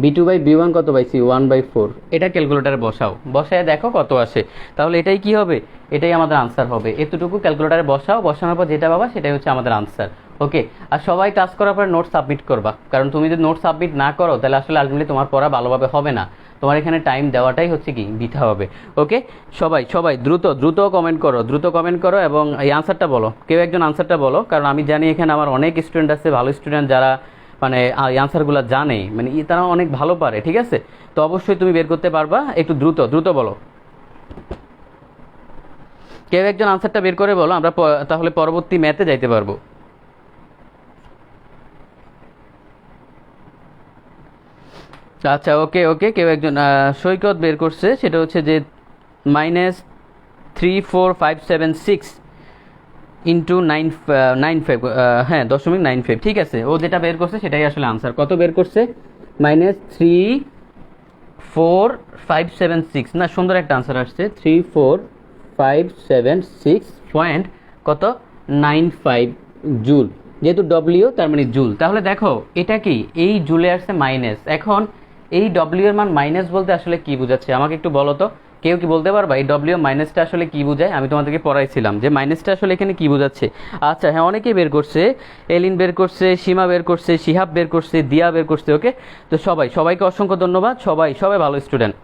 B2/B1 কত পাইছি? 1/4। এটা ক্যালকুলেটারে বসাও, বসায় দেখো কত আসে, তাহলে এটাই কি হবে? এটাই আমাদের আনসার হবে। এতটুকু ক্যালকুলেটারে বসাও, বসানোর পর যেটা পাবা সেটাই হচ্ছে আমাদের আনসার। ওকে, আর সবাই কাজ করার পর নোট সাবমিট করবা, কারণ তুমি যদি নোট সাবমিট না করো তাহলে আসলে আলটিমেটলি তোমার পড়া ভালোভাবে হবে না, তোমার এখানে টাইম দেওয়াটাই হচ্ছে কি বৃথা হবে। ওকে, সবাই সবাই দ্রুত দ্রুত কমেন্ট করো, দ্রুত কমেন্ট করো, এবং এই আনসারটা বলো, কেউ একজন আনসারটা বলো, কারণ আমি জানি এখানে আমার অনেক স্টুডেন্ট আছে, ভালো স্টুডেন্ট, যারা মানে এই আনসারগুলো জানে, মানে তারা অনেক ভালো পারে, ঠিক আছে? তো অবশ্যই তুমি বের করতে পারবা, একটু দ্রুত দ্রুত বলো। কেউ একজন আনসারটা বের করে বলো, আমরা তাহলে পরবর্তী ম্যাথে যাইতে পারবো। আচ্ছা, ওকে ওকে, কেউ একজন সৈকত বের করছে, সেটা হচ্ছে যে -34576 ইন্টু 995, হ্যাঁ 0.95, ঠিক আছে। ও যেটা বের করছে সেটাই আসলে আনসার। কত বের করছে? -34576, না সুন্দর একটা আনসার আসছে, 34576 পয়েন্ট কত? 95 জুল। যেহেতু ডব্লিউ তার মানে জুল, তাহলে দেখো এটা কি এই জুলে আসছে মাইনাস। এখন এই ডব্লিউ এর মান মাইনাস বলতে আসলে কি বোঝাচ্ছে আমাকে একটু বলো তো, কেউ কি বলতে পারবা এই ডব্লিউ মাইনাসটা আসলে কি বোঝায়? আমি তোমাদেরকে পড়াইছিলাম যে মাইনাসটা আসলে এখানে কি বোঝাচ্ছে। আচ্ছা হ্যাঁ, অনেকেই বের করছে, এলিন বের করছে, সীমা বের করছে, শিহাব বের করছে, দিয়া বের করছে। ওকে, তো সবাইকে অসংখ্য ধন্যবাদ, সবাই ভালো স্টুডেন্ট।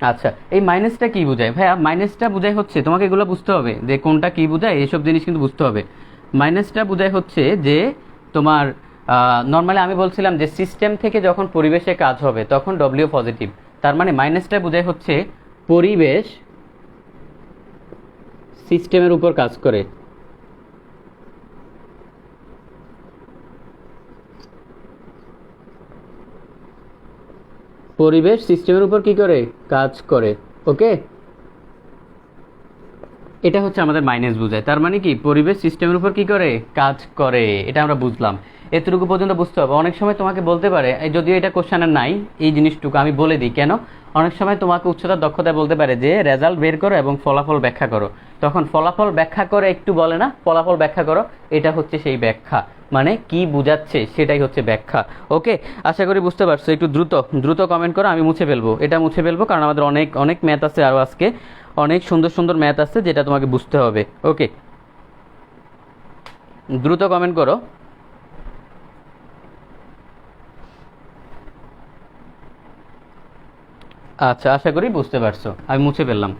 আচ্ছা, এই মাইনাসটা কি বোঝায় ভাইয়া? মাইনাসটা বোঝায় হচ্ছে, তোমাকে এগুলো বুঝতে হবে যে কোনটা কি বোঝায়, এইসব জিনিস কিন্তু বুঝতে হবে। মাইনাসটা বোঝায় হচ্ছে যে তোমার নর্মালি আমি বলছিলাম যে সিস্টেম থেকে যখন পরিবেশে কাজ হবে তখন ডব্লিউ পজিটিভ, তার মানে মাইনাসটা বোঝায় হচ্ছে পরিবেশ সিস্টেমের উপর কাজ করে। পরিবেশ সিস্টেমের উপর কি করে? কাজ করে। ওকে, এটা হচ্ছে আমাদের মাইনাস বোঝায়, তার মানে কি পরিবেশ সিস্টেমের উপর কি করে? কাজ করে। এটা আমরা বুঝলাম, এতটুকু পর্যন্ত বুঝতে হবে। অনেক সময় তোমাকে বলতে পারে, যদিও এটা কোশ্চেনে নাই এই জিনিসটুকু, আমি বলে দিই কেন। অনেক সময় তোমাকে উচ্চতার দক্ষতায় বলতে পারে যে রেজাল্ট বের করো এবং ফলাফল ব্যাখ্যা করো, তখন ফলাফল ব্যাখ্যা করে একটু বলে না, ফলাফল ব্যাখ্যা করো, এটা হচ্ছে সেই ব্যাখ্যা, মানে কি বুঝাচ্ছে সেটাই হচ্ছে ব্যাখ্যা। ওকে, আশা করি বুঝতে পারছো। একটু দ্রুত দ্রুত কমেন্ট করো, আমি মুছে ফেলবো, এটা মুছে ফেলবো, কারণ আমাদের অনেক অনেক ম্যাথ আছে আরও আজকে, অনেক সুন্দর সুন্দর ম্যাথ আছে যেটা তোমাকে বুঝতে হবে। ওকে, দ্রুত কমেন্ট করো। আচ্ছা, আশা করি বুঝতে পারছো, আমি মুছে ফেললাম।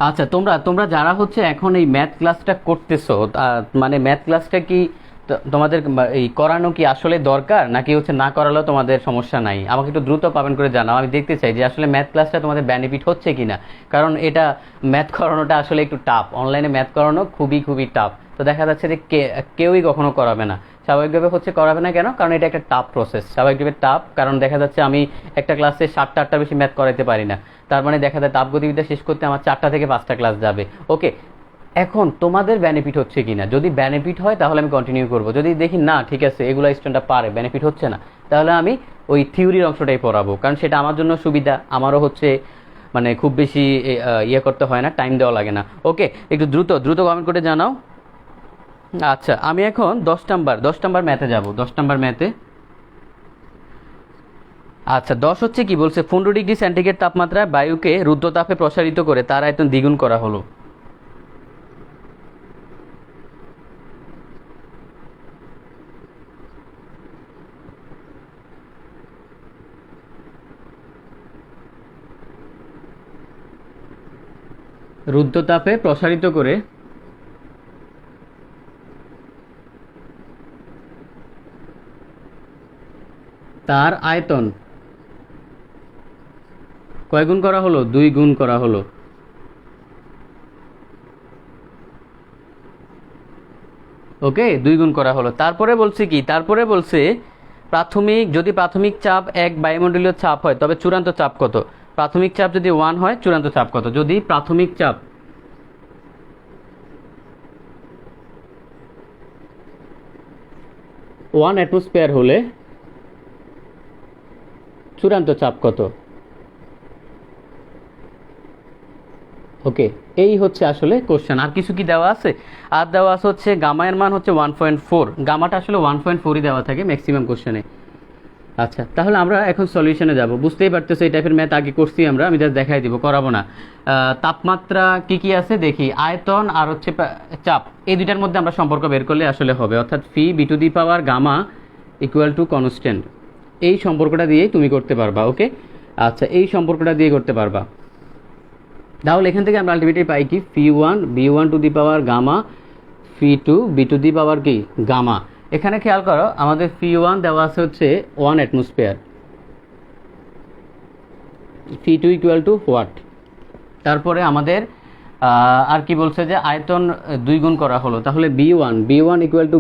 আচ্ছা, তোমরা যারা হচ্ছে এখন এই ম্যাথ ক্লাসটা করতেছো, মানে ম্যাথ ক্লাসটা কি তোমাদের এই করানো কি আসলে দরকার, নাকি হচ্ছে না করালেও তোমাদের সমস্যা নাই? আমাকে একটু দ্রুত কমেন্ট করে জানাও, আমি দেখতে চাই যে আসলে ম্যাথ ক্লাসটা তোমাদের বেনিফিট হচ্ছে কিনা, কারণ এটা ম্যাথ করানোটা আসলে একটু টাফ, অনলাইনে ম্যাথ করানো খুবই খুবই টাফ। তো দেখা যাচ্ছে যে কেউই কখনো করাবে না। স্বাভাবিকভাবে হচ্ছে করাবে না, কেন? কারণ এটা একটা টাফ প্রসেস, স্বাভাবিকভাবে টাফ। কারণ দেখা যাচ্ছে আমি একটা ক্লাসে 7টা বেশি ম্যাথ করাতে পারি না, তার মানে দেখা যায় তাপগতিবিদ্যা শেষ করতে আমার 4টা থেকে 5টা ক্লাস যাবে। ওকে, এখন তোমাদের বেনিফিট হচ্ছে কিনা, যদি বেনিফিট হয় তাহলে আমি কন্টিনিউ করব, যদি দেখি না ঠিক আছে এগুলো স্টুডেন্টরা পারে, বেনিফিট হচ্ছে না, তাহলে আমি ওই থিওরির অংশটাই পড়াবো, কারণ সেটা আমার জন্য সুবিধা, আমারও হচ্ছে মানে খুব বেশি ইয়ে করতে হয় না, টাইম দেওয়া লাগে না। ওকে, একটু দ্রুত দ্রুত কমেন্ট করে জানাও। আচ্ছা, আমি এখন 10 নাম্বার ম্যাথে যাব, 10 নাম্বার ম্যাথে। আচ্ছা, 10 হচ্ছে কি বলছে, 15 ডিগ্রি সেন্টিগ্রেড তাপমাত্রায় বায়ুকে রুদ্ধতাপে প্রসারিত করে তার আয়তন দ্বিগুণ করা হলো। রুদ্ধতাপে প্রসারিত করে তার আয়তন কয় গুণ করা হলো? 2 গুণ করা হলো। ওকে, 2 গুণ করা হলো। তারপরে বলছে কি, তারপরে বলছে যদি প্রাথমিক চাপ 1 বায়ুমণ্ডলীয় চাপ হয় তবে চূড়ান্ত চাপ কত? প্রাথমিক চাপ যদি 1 হয়, চূড়ান্ত চাপ কত? যদি প্রাথমিক চাপ 1 অ্যাটমসফিয়ার হলে চূড়ান্ত চাপ কত? ওকে, এই হচ্ছে আসলে কোশ্চেন। আর কিছু কি দেওয়া আছে? আর দেওয়া আছে হচ্ছে গামায়ের মান হচ্ছে 1.4, গামাটা আসলে 1.4ই দেওয়া থাকে ম্যাক্সিমাম কোশ্চেনে। আচ্ছা, তাহলে আমরা এখন সলিউশনে যাব। বুঝতেই পারতেছো এই টাইপের ম্যাথ আগে করছি আমরা, আমি জাস্ট দেখাই দিব, করাবো না। তাপমাত্রা কি কি আছে দেখি, আয়তন আর হচ্ছে চাপ, এই দুইটার মধ্যে আমরা সম্পর্ক বের করলে আসলে হবে, অর্থাৎ P V two the power gamma equal to constant, এই সম্পর্কটা দিয়েই তুমি করতে পারবা। ওকে, আচ্ছা, এই সম্পর্কটা দিয়ে করতে পারবা। তাহলে এখান থেকে আমরা আলটিমেটলি পাই কি, phi one B one to the power gamma, phi two B two the power কি গামা। এখানে খেয়াল করো, আমাদের ফি ওয়ান দেওয়া আছে হচ্ছে 1 atmosphere, phi two equal to what, তারপরে আমাদের আর কি বলছে যে আয়তন 2 গুণ করা হলো, তাহলে B one equal to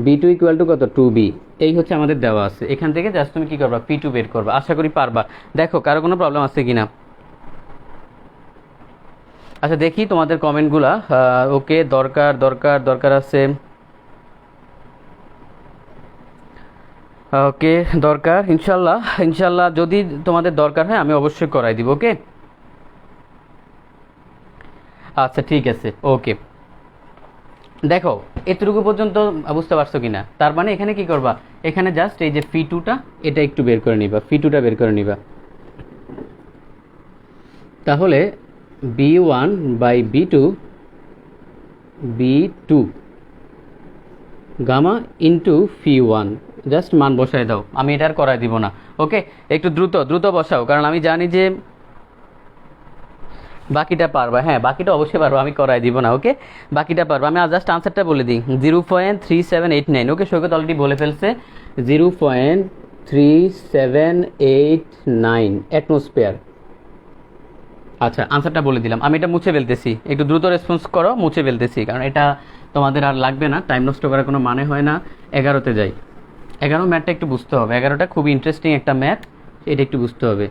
B two equal to কত? 2b। এই হচ্ছে আমাদের দেওয়া আছে। এখান থেকে জাস্ট তুমি কি করবা, পি টু বের করবা। আশা করি পারবা। দেখো কারো কোনো প্রবলেম আছে কিনা। আচ্ছা, দেখি তোমাদের কমেন্টগুলা। ওকে, দরকার দরকার দরকার আছে। ওকে, দরকার, ইনশাল্লাহ ইনশাল্লাহ যদি তোমাদের দরকার হয় আমি অবশ্যই করাই দিব। ওকে, আচ্ছা ঠিক আছে। ওকে, দেখো এতটুকু পর্যন্ত বুঝতে পারছো কিনা? তার মানে এখানে কি করবা, এখানে জাস্ট এই যে ফি টুটা এটা একটু বের করে নিবা, ফি টুটা বের করে নিবা। তাহলে B one by B two gamma into phi one, just মান বসায় দাও, আমি এটা আর করাই দিব না। ওকে, একটু দ্রুত দ্রুত বসাও, কারণ আমি জানি যে বাকিটা পারবা। হ্যাঁ, বাকিটা অবশ্যই পারবো, আমি করাই দিব না। ওকে, বাকিটা পারবো। আমি জাস্ট আনসারটা বলে দিই, 0.3789। ওকে, সৈকত অলরেডি বলে ফেলছে 0.3789 অ্যাটমসফিয়ার। আচ্ছা, আনসারটা বলে দিলাম। আমি এটা মুছে ফেলতেছি, একটু দ্রুত রেসপন্স করো, মুছে ফেলতেছি, কারণ এটা তোমাদের আর লাগবে না, টাইম নষ্ট করার কোনো মানে হয় না। 11তে যাই। 11 ম্যাথটা একটু বুঝতে হবে, 11টা খুবই ইন্টারেস্টিং একটা ম্যাথ, এটা একটু বুঝতে হবে।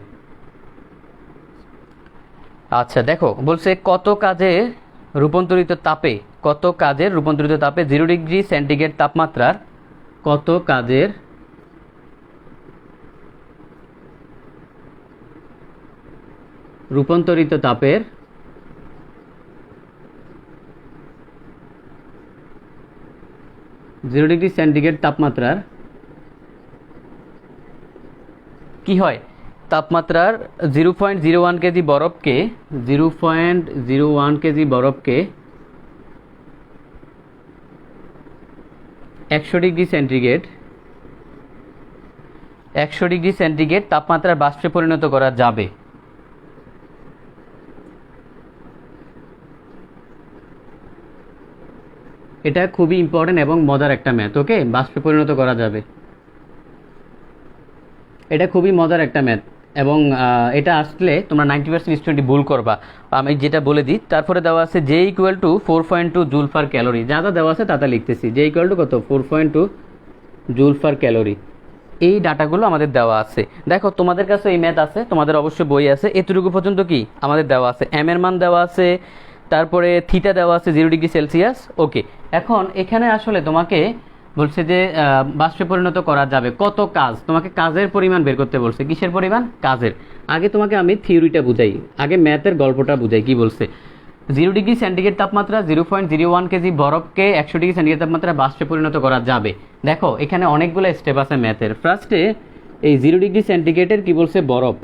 আচ্ছা, দেখো বলছে কত কাজের রূপান্তরিত তাপে 0 ডিগ্রি সেন্টিগ্রেড তাপমাত্রার কত কাজের রূপান্তরিত তাপের 0 ডিগ্রি সেন্টিগ্রেড তাপমাত্রার কি হয়, তাপমাত্রার 0.01 কেজি বরফকে 100 ডিগ্রি সেন্টিগ্রেড তাপমাত্রার বাষ্পে পরিণত করা যাবে। এটা খুবই ইম্পর্টেন্ট এবং মজার একটা ম্যাথ। ওকে, বাষ্পে পরিণত করা যাবে, এটা খুবই মজার একটা ম্যাথ। এবং এটা আসলে তোমরা 90% স্টুডেন্ট ভুল করবা। আমি যেটা বলে দিই, তারপরে দেওয়া আছে J equal to 4.2 joule per calorie, যা যা দেওয়া আছে তা তা লিখতেছি। জে ইকুয়াল টু কত, 4.2 জুল পার ক্যালোরি। এই ডাটাগুলো আমাদের দেওয়া আছে। দেখো তোমাদের কাছে এই ম্যাথ আছে, তোমাদের অবশ্যই বই আছে, এতটুকু পর্যন্ত কি আমাদের দেওয়া আছে, এম এর মান দেওয়া আছে, তারপরে থিটা দেওয়া আছে 0°C। ওকে, এখন এখানে আসলে তোমাকে বলছে যে বাষ্পে পরিণত করা যাবে কত কাজ, তোমাকে কাজের পরিমাণ বের করতে বলছে। কিসের পরিমাণ? কাজের। আগে তোমাকে আমি থিওরিটা বুঝাই, আগে ম্যাথের গল্পটা বুঝাই। কি বলছে? 0°C তাপমাত্রা 0.01 কেজি বরফকে 100°C তাপমাত্রা বাষ্পে পরিণত করা যাবে। দেখো এখানে অনেকগুলো স্টেপ আছে ম্যাথের। ফার্স্টে এই 0°C কি বলছে, বরফ,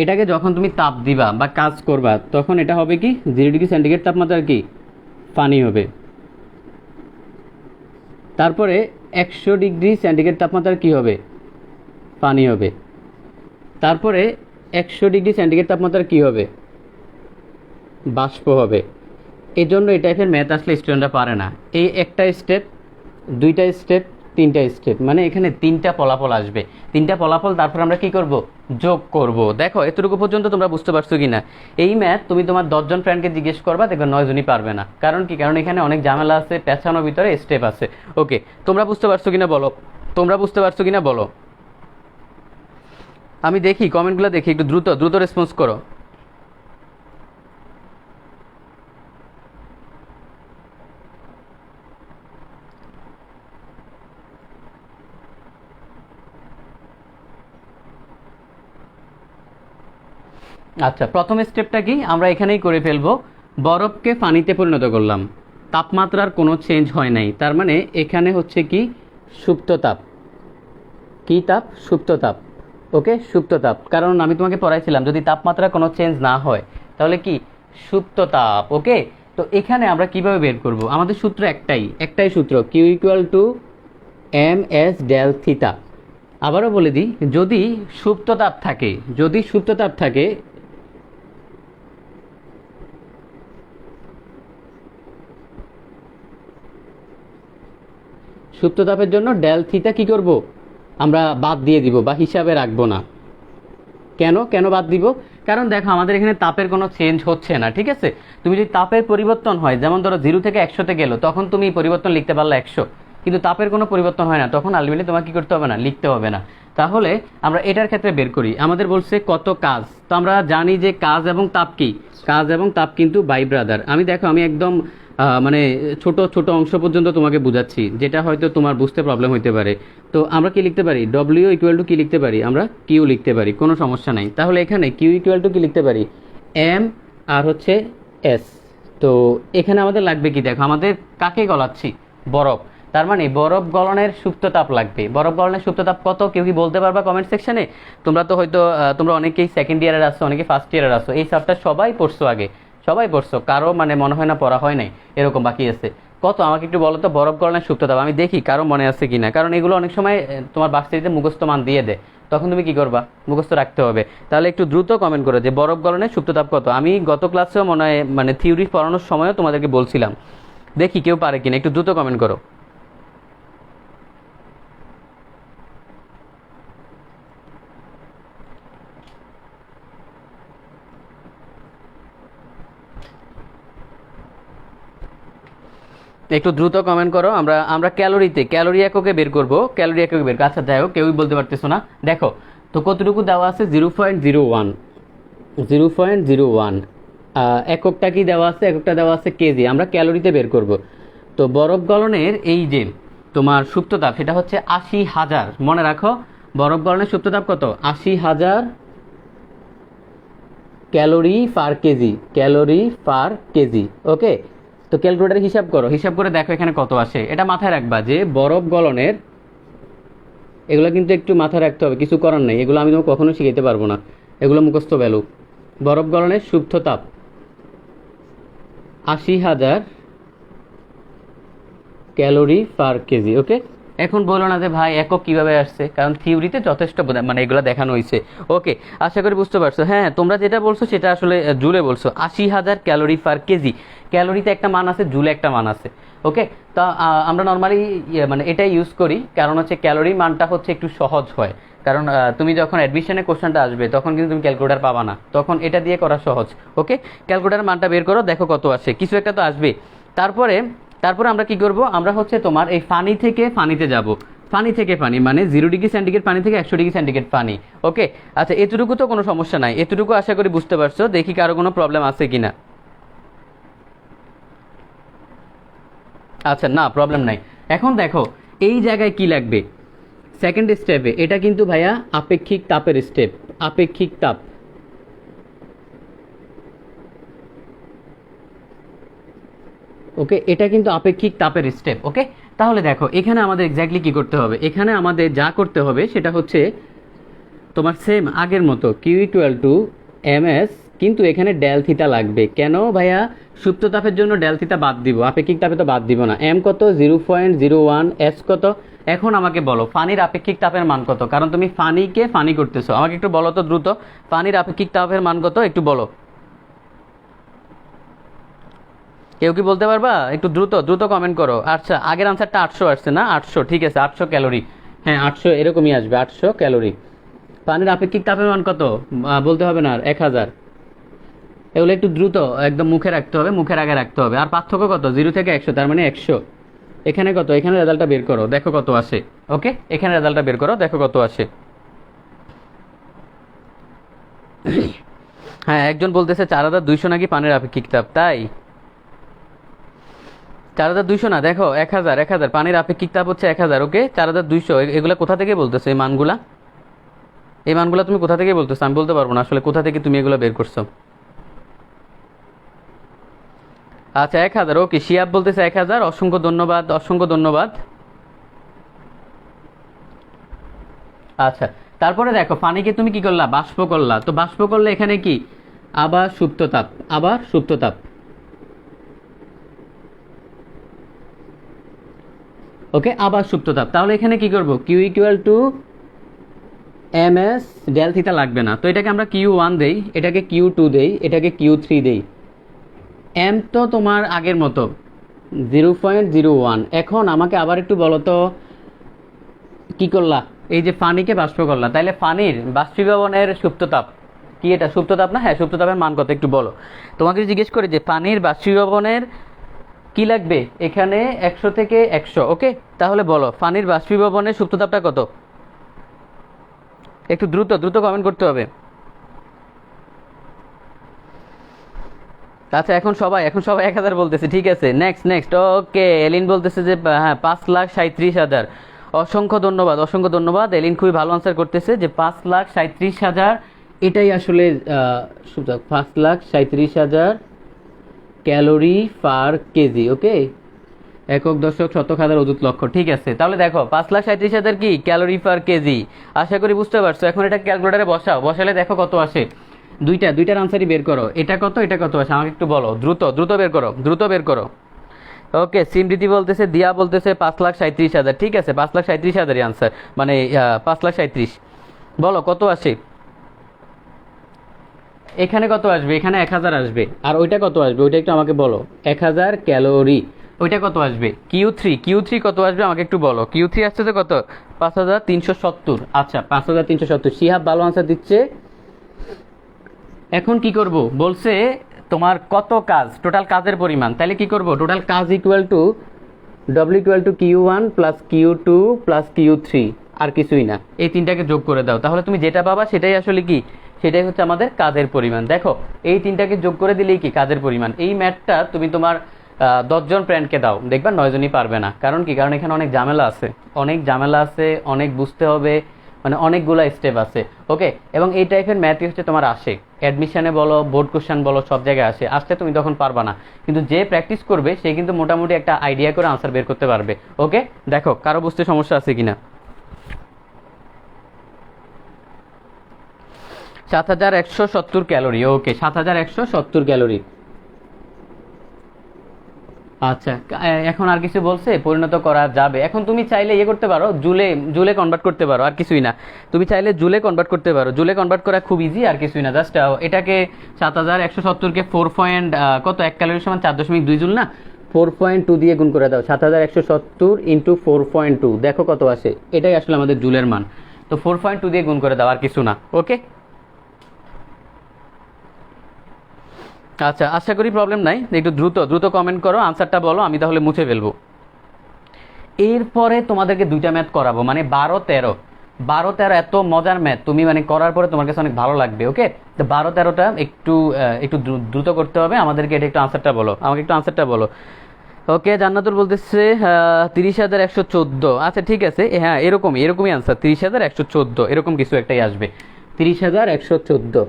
এটাকে যখন তুমি তাপ দিবা বা কাজ করবা তখন এটা হবে কি, 0°C তাপমাত্রার কি, পানি হবে। তারপরে 100°C তাপমাত্রার কি হবে, পানি হবে। তারপরে 100°C তাপমাত্রার কি হবে, বাষ্প হবে। এই জন্য এই টাইপের ম্যাথ আসলে স্টুডেন্টরা পারে না। এই একটা স্টেপ, দুইটা স্টেপ, তিনটা স্টেপ, মানে এখানে তিনটা ফলাফল আসবে। তিনটা ফলাফল তারপর আমরা কি করব, যোগ করব। দেখো এতটুকু পর্যন্ত তোমরা বুঝতে পারছো কি না? এই ম্যাথ তুমি তোমার 10 জন ফ্রেন্ডকে জিজ্ঞেস করবা, দেখবে 9 জনই পারবে না। কারণ কি? কারণ এখানে অনেক ঝামেলা আছে, পেছানোর ভিতরে স্টেপ আছে। ওকে, তোমরা বুঝতে পারছো কিনা বলো, তোমরা বুঝতে পারছো কিনা বলো। আমি দেখি কমেন্টগুলো, দেখি একটু দ্রুত দ্রুত রেসপন্স করো। আচ্ছা, প্রথম স্টেপটা কি, আমরা এখানেই করে ফেলবো। বরফকে পানিতে পরিণত করলাম, তাপমাত্রার কোনো চেঞ্জ হয় নাই, তার মানে এখানে হচ্ছে কি, সুপ্ত তাপ। কি তাপ? সুপ্ত তাপ। ওকে, সুপ্ত তাপ। কারণ আমি তোমাকে পড়াইছিলাম যদি তাপমাত্রা কোনো চেঞ্জ না হয় তাহলে কি, সুপ্ত তাপ। ওকে, তো এখানে আমরা কিভাবে বের করব? আমাদের সূত্র একটাই, একটাই সূত্র, Q equal to M S del theta. আবারও বলে দিই, যদি সুপ্ত তাপ থাকে, যদি সুপ্ত তাপ থাকে, সুপ্ত তাপের জন্য ডেল থিটা কি করব, আমরা বাদ দিয়ে দিব বা হিসাবে রাখবো না। কেন কেন বাদ দিব? কারণ দেখো আমাদের এখানে তাপের কোনো চেঞ্জ হচ্ছে না, ঠিক আছে? তুমি যদি তাপের পরিবর্তন হয়, যেমন ধরো 0 থেকে 100-তে গেলো, তখন তুমি পরিবর্তন লিখতে পারলে 100, কিন্তু তাপের কোনো পরিবর্তন হয় না, তখন আলটিমেটলি তোমাকে কি করতে হবে না, লিখতে হবে না। তাহলে আমরা এটার ক্ষেত্রে বের করি, আমাদের বলছে কত কাজ। তো আমরা জানি যে কাজ এবং তাপ কি, কাজ এবং তাপ কিন্তু বাই ব্রাদার। আমি দেখো আমি একদম মানে ছোট ছোট অংশ পর্যন্ত তোমাকে বুঝাচ্ছি, যেটা হয়তো তোমার বুঝতে প্রবলেম হইতে পারে। তো আমরা কি লিখতে পারি, ডব্লিউ ইকুয়াল টু কি লিখতে পারি, আমরা কিউ লিখতে পারি, কোনো সমস্যা নাই। তাহলে এখানে কিউ ইকুয়াল টু কি লিখতে পারি, এম আর হচ্ছে এস। তো এখানে আমাদের লাগবে কি, দেখো আমাদের কাকে গলাচ্ছি, বরফ। তার মানে বরফ গলনের সুপ্ত তাপ লাগবে। বরফ গলনের সুপ্ত তাপ কত, কেউ কি বলতে পারবা কমেন্ট সেকশনে? তোমরা তো হয়তো তোমরা অনেকেই সেকেন্ড ইয়ারের আসছো, অনেকে ফার্স্ট ইয়ারের আসছো, এই চ্যাপ্টার সবাই পড়ছো, আগে সবাই পড়ছো, কারো মানে মনে হয় না পড়া হয় নাই, এরকম বাকি আছে। কত আমাকে একটু বলো তো, বরফ গলনের সুপ্ত তাপ, আমি দেখি কারো মনে আছে কিনা। কারণ এগুলো অনেক সময় তোমার ভার্সিটিতে মুখস্থ মান দিয়ে দেয়, তখন তুমি কি করবা, মুখস্থ রাখতে হবে। তাহলে একটু দ্রুত কমেন্ট করো যে বরফ গলনের সুপ্ত তাপ কত। আমি গত ক্লাসেও মনে হয় মানে থিওরি পড়ানোর সময়ও তোমাদেরকে বলছিলাম, দেখি কেউ পারে কিনা, একটু দ্রুত কমেন্ট করো। একটু দ্রুত কমেন্ট করো। আমরা আমরা ক্যালোরিতে, ক্যালোরি এককে বের করব, ক্যালোরি এককে বের। আচ্ছা যাই হোক, কেউই বলতে পারতেছো না। দেখো তো কতটুকু দেওয়া আছে, 0.01, 0.01 এককটা কি দেওয়া আছে, এককটা দেওয়া আছে কেজি। আমরা ক্যালোরিতে বের করব। তো বরফ গলনের এই যে তোমার সুপ্ত তাপ, সেটা হচ্ছে 80,000। মনে রাখো বরফ গলনের সুপ্ত তাপ কত, 80,000 calorie per KG, calorie per KG. Okay, তো ক্যালকুলেটারে হিসাব করো, হিসাব করে দেখো এখানে কত আসে। এটা মাথায় রাখবা যে বরফ গলনের, এগুলো কিন্তু একটু মাথায় রাখতে হবে, কিছু করার নেই, এগুলো আমি তোমাকে কখনো শিখাইতে পারবো না, এগুলো মুখস্থ ভ্যালু। বরফ গলনের সুপ্ত তাপ 80,000 ক্যালোরি পার কেজি। ওকে, এখন বলো না যে ভাই একক কিভাবে আসছে, কারণ থিওরিতে যথেষ্ট মানে এগুলো দেখানো হয়েছে। ওকে, আশা করি বুঝতে পারছো। হ্যাঁ, তোমরা যেটা বলছো সেটা আসলে জুলে বলছো, 80,000 ক্যালোরি পার কেজি। ক্যালোরিতে একটা মান আছে, জুলে একটা মান আছে। ওকে, তো আমরা নর্মালি মানে এটাই ইউজ করি, কারণ হচ্ছে ক্যালোরি মানটা হচ্ছে একটু সহজ হয়। কারণ তুমি যখন অ্যাডমিশনে কোশ্চেনটা আসবে তখন কিন্তু তুমি ক্যালকুলেটার পাবা না, তখন এটা দিয়ে করা সহজ। ওকে, ক্যালকুলেটার মানটা বের করো, দেখো কত আসে, কিছু একটা তো আসবে। তারপরে তারপরে আমরা কি করব, আমরা হচ্ছে তোমার এই ফানি থেকে ফানিতে যাব। ফানি থেকে পানি মানে 0 ডিগ্রি সেন্টিগ্রেড পানি থেকে 100 ডিগ্রি সেন্টিগ্রেড পানি। ওকে, আচ্ছা এতটুকু তো কোনো সমস্যা নাই, এতটুকু আশা করি বুঝতে পারছো। দেখি কারো কোনো প্রবলেম আছে কিনা। আচ্ছা, না প্রবলেম নাই। এখন দেখো এই জায়গায় কি লাগবে, সেকেন্ড স্টেপে এটা কিন্তু ভাইয়া আপেক্ষিক তাপের স্টেপ, আপেক্ষিক তাপ। ওকে, এটা কিন্তু আপেক্ষিক তাপের স্টেপ। ওকে, তাহলে দেখো এখানে আমাদের এক্স্যাক্টলি কি করতে হবে, এখানে আমাদের যা করতে হবে সেটা হচ্ছে তোমার সেম আগের মতো Q equal to M S, কিন্তু এখানে ডেল থিটা লাগবে। কেন ভাইয়া, সুপ্ত তাপের জন্য ডেল থিটা বাদ দিব, আপেক্ষিক তাপে তো বাদ দিব না। এম কত, 0.01, এস কত। এখন আমাকে বলো ফানির আপেক্ষিক তাপের মান কত, কারণ তুমি ফানিকে ফানি করতেছো। আমাকে একটু বলো তো দ্রুত, ফানির আপেক্ষিক তাপের মান কত একটু বলো। কেউ কি বলতে পারবা? একটু দ্রুত দ্রুত কমেন্ট করো। আচ্ছা, আগের আনসারটা 800 আসছে না? 800, ঠিক আছে, 800 ক্যালোরি। হ্যাঁ 800 এরকমই আসবে, 800 ক্যালোরি। পানির আপেক্ষিক তাপের মান কত বলতে হবে না, আর 1000। এগুলো একটু দ্রুত একদম মুখে রাখতে হবে, মুখের আগে রাখতে হবে। আর পার্থক্য কত, 0 থেকে 100, তার মানে 100। এখানে কত, এখানে রেজাল্টটা বের করো, দেখো কত আসে। ওকে, এখানে রেজাল্টটা বের করো, দেখো কত আসে। হ্যাঁ, একজন বলতেছে 4200 নাকি পানির আপেক্ষিক তাপ, তাই? 4200 না, দেখো 1000, 1000 পানির আপেক্ষিক তাপ হচ্ছে 1000। ওকে, 4200 এগুলা কোথা থেকে বলতেছো এই মানগুলা? এই মানগুলা তুমি কোথা থেকে বলতেছো? আমি বলতে পারবো না আসলে কোথা থেকে তুমি এগুলো বের করছো। আচ্ছা 1000, ওকে, শিয়াব বলতেছে 1000, অসংখ্য ধন্যবাদ, অসংখ্য ধন্যবাদ। আচ্ছা, তারপরে দেখো পানিকে তুমি কি করলা, বাষ্প করলা। তো বাষ্প করলে এখানে কি, আবার সুপ্ত তাপ, আবার সুপ্ত তাপ। ওকে, আবার সুপ্ত তাপ। তাহলে এখানে কি করব, Q equal to M S, del theta লাগবে না, তো এটাকে আমরা কিউ 1 দেই, এটাকে কিউ 2 দেই, এটাকে কিউ 3 দেই। এম তো তোমার আগের মতো 0.01। এখন আমাকে আবার একটু বলো তো কি করলা, এই যে পানিকে বাষ্প করলা, তাইলে পানির বাষ্পীভবনের সুপ্ততাপ কি, এটা সুপ্ততাপ না? হ্যাঁ, সুপ্ততাপের মান কত একটু বলো। তোমাকে জিজ্ঞেস করি যে পানির বাষ্পীভবনের কি লাগবে, এখানে 100 থেকে 100। ওকে, তাহলে বলো পানির বাষ্পীভবনের সুপ্ততাপটা কত, একটু দ্রুত দ্রুত কমেন্ট করতে হবে। আচ্ছা, এখন সবাই 1000 বলতেছে, ঠিক আছে, নেক্সট নেক্সট। ওকে, এলিন বলতেছে যে হ্যাঁ 5,37,000। অসংখ্য ধন্যবাদ, অসংখ্য ধন্যবাদ। এলিন খুবই ভালো আনসার করতেছে যে 5,37,000 এটাই আসলে 5,37,000 ক্যালোরি পার কেজি। ওকে, একক দশক শতক হাজার অযুত লক্ষ, ঠিক আছে। তাহলে দেখো 5,37,000 কি ক্যালোরি পার কেজি, আশা করি বুঝতে পারছো। এখন এটা ক্যালকুলেটারে বসাও, বসালে দেখো কত আসে। দুইটার আনসারই বের করো, এটা কত এটা কত আসে আমাকে একটু বলো, দ্রুত দ্রুত বের করো, দ্রুত বের করো। ওকে, সিমৃতি বলতেছে, দিয়া বলতেছে 5,37,000, ঠিক আছে, 5,37,000 আনসার, মানে 5,37,000। বলো কত আসে, এখানে কত আসবে, এখানে 1000 আসবে, আর ওইটা কত আসবে ওইটা একটু আমাকে বলো। 1000 ক্যালোরি, ওইটা কত আসবে। কিউ থ্রি কত আসবে আমাকে একটু বলো। কিউ 3 আসছে তো কত, 5,370। আচ্ছা 5,370, শিহাব ভালো আনসার দিচ্ছে। এখন কি করব বলছে, তোমার কত কাজ, টোটাল কাজের পরিমাণ, তাহলে কি করব, টোটাল কাজ equal to W equal to Q 1 plus Q 2 plus Q 3, আর কিছুই না। এই তিনটাকে যোগ করে দাও, তাহলে তুমি যেটা পাবা সেটাই আসলে কি, সেটাই হচ্ছে আমাদের কাজের পরিমাণ। দেখো এই তিনটাকে যোগ করে দিলেই কি কাজের পরিমাণ। এই ম্যাথটা তুমি তোমার 10 জন ফ্রেন্ডকে দাও, দেখবা 9 জনই পারবে না। কারণ কি, কারণ এখানে অনেক ঝামেলা আছে, অনেক ঝামেলা আছে, অনেক বুঝতে হবে, মানে অনেকগুলো স্টেপ আছে। ওকে, এবং এই টাইপের ম্যাথই হচ্ছে তোমার আসে অ্যাডমিশনে বলো, বোর্ড কোশ্চেন বলো, সব জায়গায় আসলে তুমি তখন পারবা না। কিন্তু যে প্র্যাকটিস করবে সে কিন্তু মোটামুটি একটা আইডিয়া করে আনসার বের করতে পারবে। ওকে, দেখো কারো বুঝতে সমস্যা আছে কিনা। 7,170 ক্যালোরি। ওকে, 7,170 ক্যালোরি। আচ্ছা, এখন আর কিছু বলছে পরিণত করা যাবে। এখন তুমি চাইলে ইয়ে করতে পারো, জুলে জুলে কনভার্ট করতে পারো, আর কিছুই না। তুমি চাইলে জুলে কনভার্ট করতে পারো, জুলে কনভার্ট করা খুব ইজি, আর কিছুই না। জাস্ট এটাকে 7170কে 4 পয়েন্ট কত, 1 ক্যালোরি সমান 4.2 জুল না, 4.2 দিয়ে গুণ করে দাও। 7170 ইন্টু 4.2, দেখো কত আসে। এটাই আসলে আমাদের জুলের মান। তো 4.2 দিয়ে গুণ করে দাও, আর কিছু না। ওকে, আচ্ছা, আশা করি প্রবলেম নাই। একটু দ্রুত দ্রুত কমেন্ট করো, আনসারটা বলো, আমি তাহলে মুছে ফেলবো। এরপরে তোমাদেরকে দুইটা ম্যাথ করাবো, মানে 12-13। 12-13 এত মজার ম্যাথ, তুমি মানে করার পরে তোমার কাছে অনেক ভালো লাগবে। ওকে, তো 12-13টা একটু একটু দ্রুত করতে হবে আমাদেরকে। এটা একটু আনসারটা বলো, আমাকে একটু আনসারটা বলো। ওকে, জান্নাতুল বলতেছে 30,114। আচ্ছা ঠিক আছে, হ্যাঁ এরকমই এরকমই আনসার, 30,114 এরকম কিছু একটাই আসবে। 30,114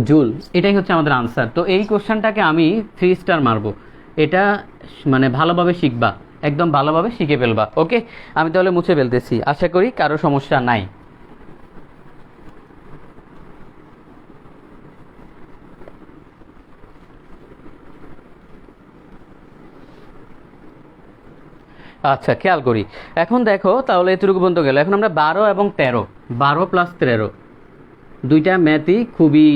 জুল, এটাই হচ্ছে আমাদের আনসার। তো এই কোশ্চেনটাকে আমি 3 স্টার মারবো। এটা মানে ভালোভাবে শিখবা, একদম ভালোভাবে শিখে ফেলবা। ওকে, আমি তাহলে মুছে ফেলতেছি, আশা করি কারো সমস্যা নাই। আচ্ছা, খেয়াল করি। এখন দেখো তাহলে এতটুকু পর্যন্ত গেল। এখন আমরা 12 এবং 13, 12 প্লাস 13, দুইটা ম্যাথই খুবই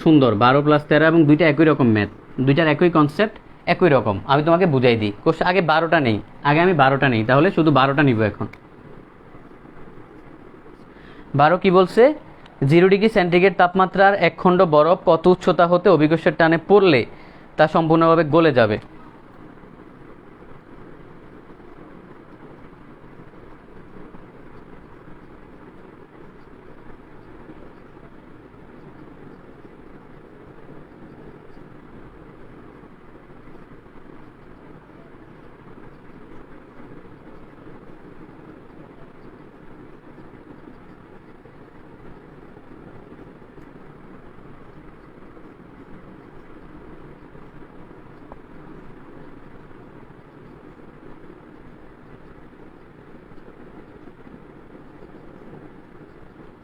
সুন্দর। 12 প্লাস 13 এবং দুইটা একই রকম ম্যাথ, দুইটার একই কনসেপ্ট, একই রকম। আমি তোমাকে বুঝাই দিই। আগে 12টা নেই, আগে আমি 12টা নেই, তাহলে শুধু 12টা নিব এখন। 12 কি বলছে, 0 ডিগ্রি সেন্টিগ্রেড তাপমাত্রার এক খণ্ড বরফ কত উচ্চতা হতে অভিকর্ষের টানে পড়লে তা সম্পূর্ণভাবে গলে যাবে?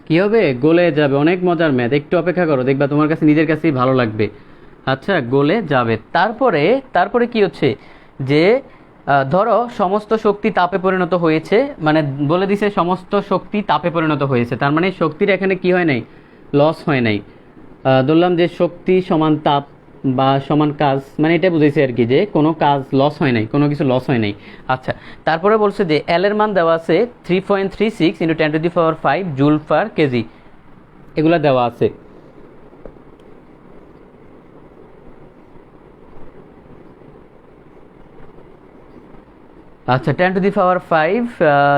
কি হবে, গলে যাবে। অনেক মজার ম্যাথ, একটু অপেক্ষা করো, দেখবা তোমার কাছে নিজের কাছেই ভালো লাগবে। আচ্ছা, গলে যাবে। তারপরে তারপরে কি হচ্ছে যে ধরো সমস্ত শক্তি তাপে পরিণত হয়েছে, মানে বলে দিছে সমস্ত শক্তি তাপে পরিণত হয়েছে, তার মানে শক্তির এখানে কি হয় নাই, লস হয় নাই। ধরলাম যে শক্তি সমান তাপ বা সমান কাজ, মানে এটা বুঝেছি আর কি, যে কোনো কাজ লস হয় নাই, কোনো কিছু লস হয় নাই। আচ্ছা, তারপরে বলছে যে এল এর মান দেওয়া আছে 3.36 ইন্টু 10⁵ জুল পার কেজি, এগুলা দেওয়া আছে। আচ্ছা, 10⁵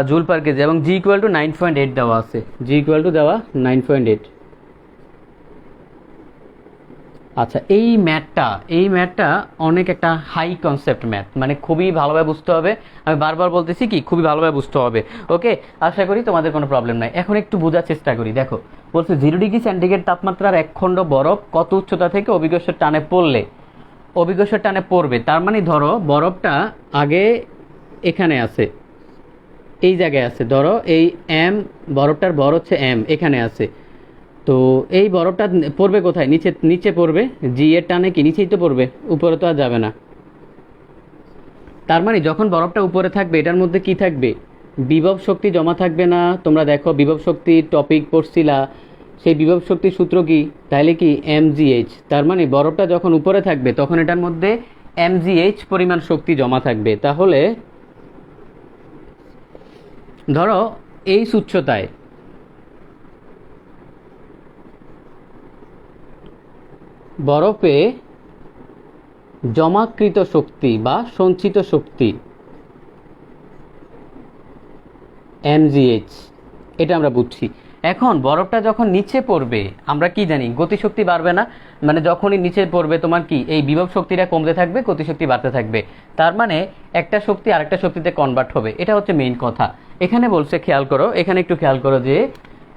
জুল পার কেজি, এবং জি ইকুয়াল টু 9.8 দেওয়া আছে, জি ইকুয়াল টু দেওয়া 9.8। আচ্ছা, এই ম্যাথটা অনেক একটা হাই কনসেপ্ট ম্যাথ, মানে খুবই ভালোভাবে বুঝতে হবে। আমি বারবার বলতেছি কি, খুবই ভালোভাবে বুঝতে হবে। ওকে, আশা করি তোমাদের কোনো প্রবলেম নাই। এখন একটু বোঝার চেষ্টা করি। দেখো বলছে 0 ডিগ্রি সেন্টিগ্রেড তাপমাত্রার এক খণ্ড বরফ কত উচ্চতা থেকে অভিকর্ষের টানে পড়লে, অভিকর্ষের টানে পড়বে। তার মানে ধরো বরফটা আগে এখানে আছে, এই জায়গায় আছে। ধরো এই এম, বরফটার বর হচ্ছে এম, এখানে আছে। তো এই বরফটা পড়বে কোথায়, নিচে, নিচে পড়বে। জি এর টানে কি নিচেই তো পড়বে, উপরে তো আর যাবে না। তার মানে যখন বরফটা উপরে থাকবে, এটার মধ্যে কি থাকবে, বিভব শক্তি জমা থাকবে না। তোমরা দেখো বিভব শক্তির টপিক পড়ছিলা, সেই বিভব শক্তির সূত্র কি, তাহলে কি এমজিএইচ। তার মানে বরফটা যখন উপরে থাকবে তখন এটার মধ্যে এমজিএইচ পরিমাণ শক্তি জমা থাকবে। তাহলে ধরো এই উচ্চতায় বরফে জমাকৃত শক্তি বা সঞ্চিত শক্তি এমজিএইচ, এটা আমরা বুঝছি। এখন বরফটা যখন নিচে পড়বে, আমরা কি জানি, গতিশক্তি বাড়বে না। মানে যখনই নিচে পড়বে তোমার কি এই বিভব শক্তিটা কমতে থাকবে, গতিশক্তি বাড়তে থাকবে। তার মানে একটা শক্তি আরেকটা শক্তিতে কনভার্ট হবে, এটা হচ্ছে মেইন কথা। এখানে বলছে, খেয়াল করো, এখানে একটু খেয়াল করো যে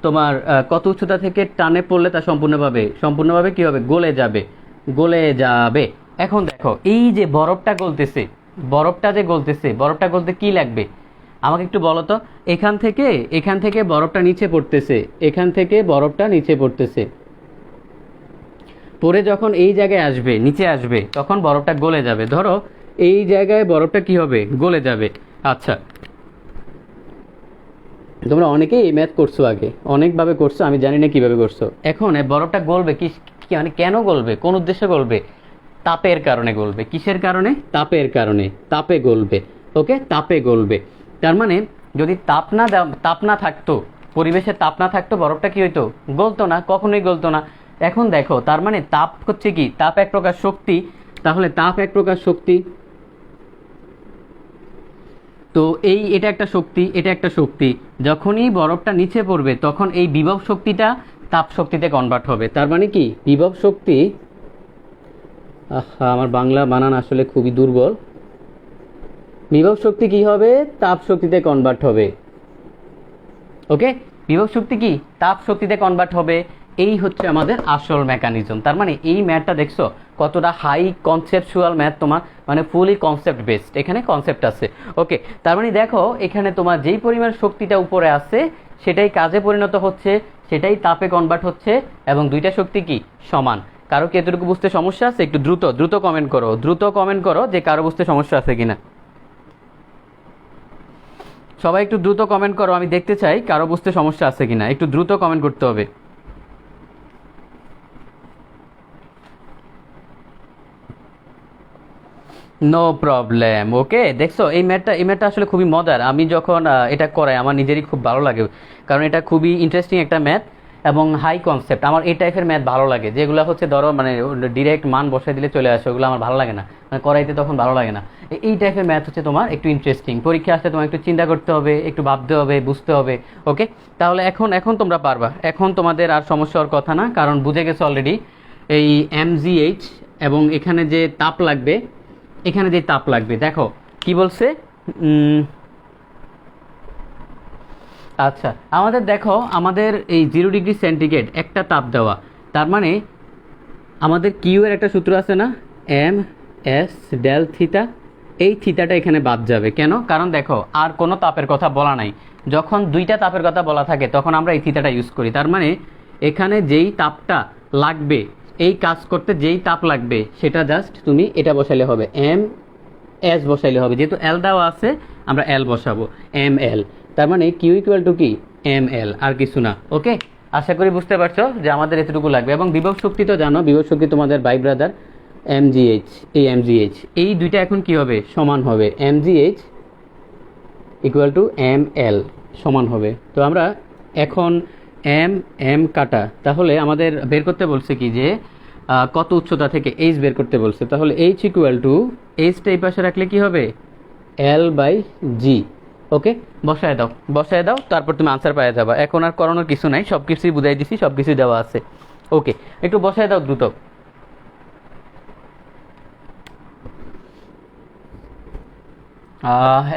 তোমার কত উচ্চতা থেকে টানে পড়লে তা সম্পূর্ণভাবে কি হবে, গলে যাবে, গলে যাবে। এখন দেখো এই যে বরফটা গলতেছে, বরফটা গলতে কি লাগবে আমাকে একটু বলো তো। এখান থেকে বরফটা নিচে পড়তেছে, এখান থেকে বরফটা নিচে পড়তেছে। পরে যখন এই জায়গায় আসবে, নিচে আসবে, তখন বরফটা গলে যাবে। ধরো এই জায়গায় বরফটা কি হবে, গলে যাবে। আচ্ছা, তোমরা অনেকেই এই ম্যাথ করছো, আগে অনেকভাবে করছো, আমি জানি না কিভাবে করছো। এখন এই বরফটা গলবে মানে কেন গলবে, কোন উদ্দেশ্যে গলবে? তাপের কারণে গলবে। কিসের কারণে? তাপের কারণে। তাপে গলবে। ওকে, তাপে গলবে। তার মানে যদি তাপ না থাকতো, পরিবেশে তাপ না থাকতো, বরফটা কি হইতো? গলতো না, কখনোই গলতো না। এখন দেখো, তার মানে তাপ হচ্ছে কি? তাপ এক প্রকার শক্তি। তাহলে তাপ এক প্রকার শক্তি। তো এটা একটা শক্তি, এটা একটা শক্তি। যখনই বরফটা নিচে পড়বে, তখন এই বিভব শক্তিটা তাপ শক্তিতে কনভার্ট হবে। তার মানে কি? বিভব শক্তি, আমার বাংলা বানান আসলে খুবই দুর্বল। বিভব শক্তি কি হবে? তাপ শক্তিতে কনভার্ট হবে। ওকে, বিভব শক্তি কি? তাপ শক্তিতে কনভার্ট হবে। এই হচ্ছে আমাদের আসল মেকানিজম। তার মানে এই ম্যাথটা দেখছো কতটা হাই কনসেপচুয়াল ম্যাথ তোমার, মানে ফুলি কনসেপ্ট বেসড, এখানে কনসেপ্ট আছে। ওকে, তার মানে দেখো এখানে তোমার যেই পরিমাণ শক্তিটা উপরে আছে সেটাই কাজে পরিণত হচ্ছে, সেটাই তাপে কনভার্ট হচ্ছে, এবং দুইটা শক্তি কি? সমান। কারো কি এতটুকু বুঝতে সমস্যা আছে? একটু দ্রুত কমেন্ট করো, দ্রুত কমেন্ট করো যে কারো বুঝতে সমস্যা আছে কিনা। সবাই একটু দ্রুত কমেন্ট করো, আমি দেখতে চাই কারো বুঝতে সমস্যা আছে কিনা। একটু দ্রুত কমেন্ট করতে হবে। No problem. ওকে, দেখছো এই ম্যাথটা আসলে খুবই মজার। আমি যখন এটা করাই আমার নিজেরই খুব ভালো লাগে, কারণ এটা খুবই ইন্টারেস্টিং একটা ম্যাথ এবং হাই কনসেপ্ট। আমার এই টাইপের ম্যাথ ভালো লাগে, যেগুলো হচ্ছে ধরো মানে ডিরেক্ট মান বসাই দিলে চলে আসে, ওগুলো আমার ভালো লাগে না, মানে করাইতে তখন ভালো লাগে না। এই টাইপের ম্যাথ হচ্ছে তোমার একটু ইন্টারেস্টিং। পরীক্ষা আসলে তোমার একটু চিন্তা করতে হবে, একটু ভাবতে হবে, বুঝতে হবে। ওকে, তাহলে এখন তোমরা পারবা, এখন তোমাদের আর সমস্যা হওয়ার কথা না, কারণ বুঝে গেছো অলরেডি এই mgh এবং এখানে যে তাপ লাগবে, এখানে যে তাপ লাগবে, দেখো কি বলছে। আচ্ছা, আমাদের দেখো আমাদের এই 0 ডিগ্রি সেন্টিগ্রেড একটা তাপ দেওয়া। তার মানে আমাদের কিউ এর একটা সূত্র আছে না, এম এস ডেল থিটা। এই থিটাটা এখানে বাদ যাবে। কেন? কারণ দেখো আর কোনো তাপের কথা বলা নাই। যখন দুইটা তাপের কথা বলা থাকে তখন আমরা এই থিটাটা ইউজ করি। তার মানে এখানে যেই তাপটা লাগবে, এই কাজ করতে যেই তাপ লাগবে, সেটা জাস্ট তুমি এটা বসাইলে হবে, এম এস বসাইলে হবে। যেহেতু এল দেওয়া আছে আমরা এল বসাবো, এম এল। তার মানে কিউ ইকুয়াল টু কি? এম এল, আর কিছু না। ওকে, আশা করি বুঝতে পারছো যে আমাদের এতটুকু লাগবে। এবং বিভব শক্তি তো জানো, বিভব শক্তি তোমাদের বাই ব্রাদার mgh। এই mgh এই দুইটা এখন কি হবে? সমান হবে। mgh equal to M L সমান হবে। তো আমরা এখন এম কাটা, তাহলে আমাদের বের করতে বলছে কি যে কত উচ্চতা থেকে এইচ বের করতে বলছে। তাহলে এইচ ইকুয়াল টু, এইচটা এই পাশে রাখলে কি হবে? এল বাই জি। ওকে, বসায় দাও, তারপর তুমি আনসার পাওয়া যাবা। এখন আর করানোর কিছু নাই, সব কিছুই বুঝাই দিছি, সব কিছুই দেওয়া আছে। ওকে, একটু বসায় দাও দ্রুত।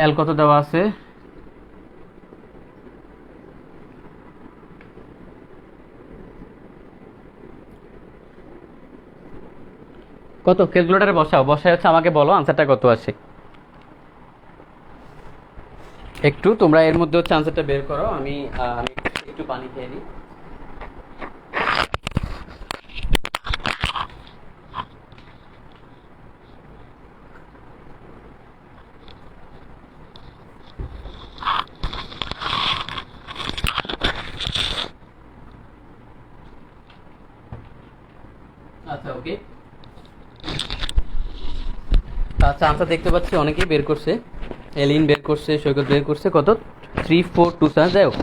এল কত দেওয়া আছে? কত? ক্যালকুলেটারে বসায় হচ্ছে আমাকে বলো আনসারটা কত আসে। একটু তোমরা এর মধ্যে হচ্ছে আনসারটা বের করো, আমি একটু পানি খেয়ে নিই। আচ্ছা, ওকে, আচ্ছা আনসার দেখতে পাচ্ছি অনেকেই বের করছে। এলিন বের করছে, সৈকত বের করছে। কত? 342 যাই হোক।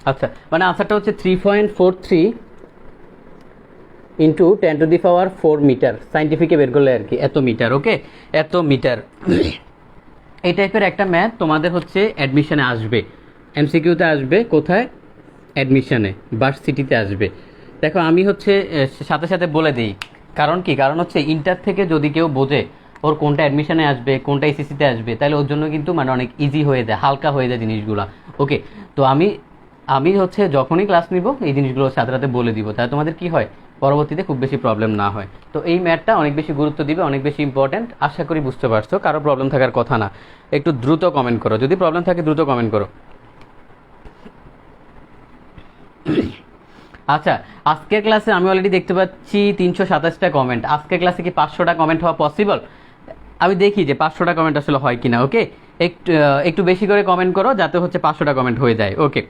আচ্ছা, মানে আনসারটা হচ্ছে 3.43 ইন্টু 10⁴ মিটার। সাইন্টিফিকে বের করলে আর কি, এত মিটার। ওকে, এত মিটার। এই টাইপের একটা ম্যাথ তোমাদের হচ্ছে অ্যাডমিশনে আসবে, এমসিকিউতে আসবে। কোথায়? অ্যাডমিশনে, ভার্সিটিতে আসবে। দেখো আমি হচ্ছে সাথে সাথে বলে দিই, কারণ কি? কারণ হচ্ছে ইন্টার থেকে যদি কেউ বোঝে ওর কোনটা অ্যাডমিশনে আসবে, কোনটা এসএসসিতে আসবে, তাহলে ওর জন্য কিন্তু মানে অনেক ইজি হয়ে যায়, হালকা হয়ে যায় জিনিসগুলো। ওকে, তো আমি হচ্ছে যখনই ক্লাস নিব এই জিনিসগুলো সাথে সাথে বলে দিব, তাহলে তোমাদের কি হয়, পরবর্তীতে খুব বেশি প্রবলেম না হয়। তো এই ম্যাথটা অনেক বেশি গুরুত্ব দিবে, অনেক বেশি ইম্পর্ট্যান্ট। আশা করি বুঝতে পারছো, কারো প্রবলেম থাকার কথা না। একটু দ্রুত কমেন্ট করো, যদি প্রবলেম থাকে দ্রুত কমেন্ট করো। আচ্ছা, আজকের ক্লাসে আমি অলরেডি দেখতে পাচ্ছি 327টা কমেন্ট। আজকের ক্লাসে কি 500টা কমেন্ট হওয়া পসিবল? আমি দেখি যে 500টা কমেন্ট আসলে হয় কিনা। ওকে, একটু একটু বেশি করে কমেন্ট করো যাতে হচ্ছে 500টা কমেন্ট হয়ে যায়। ওকে,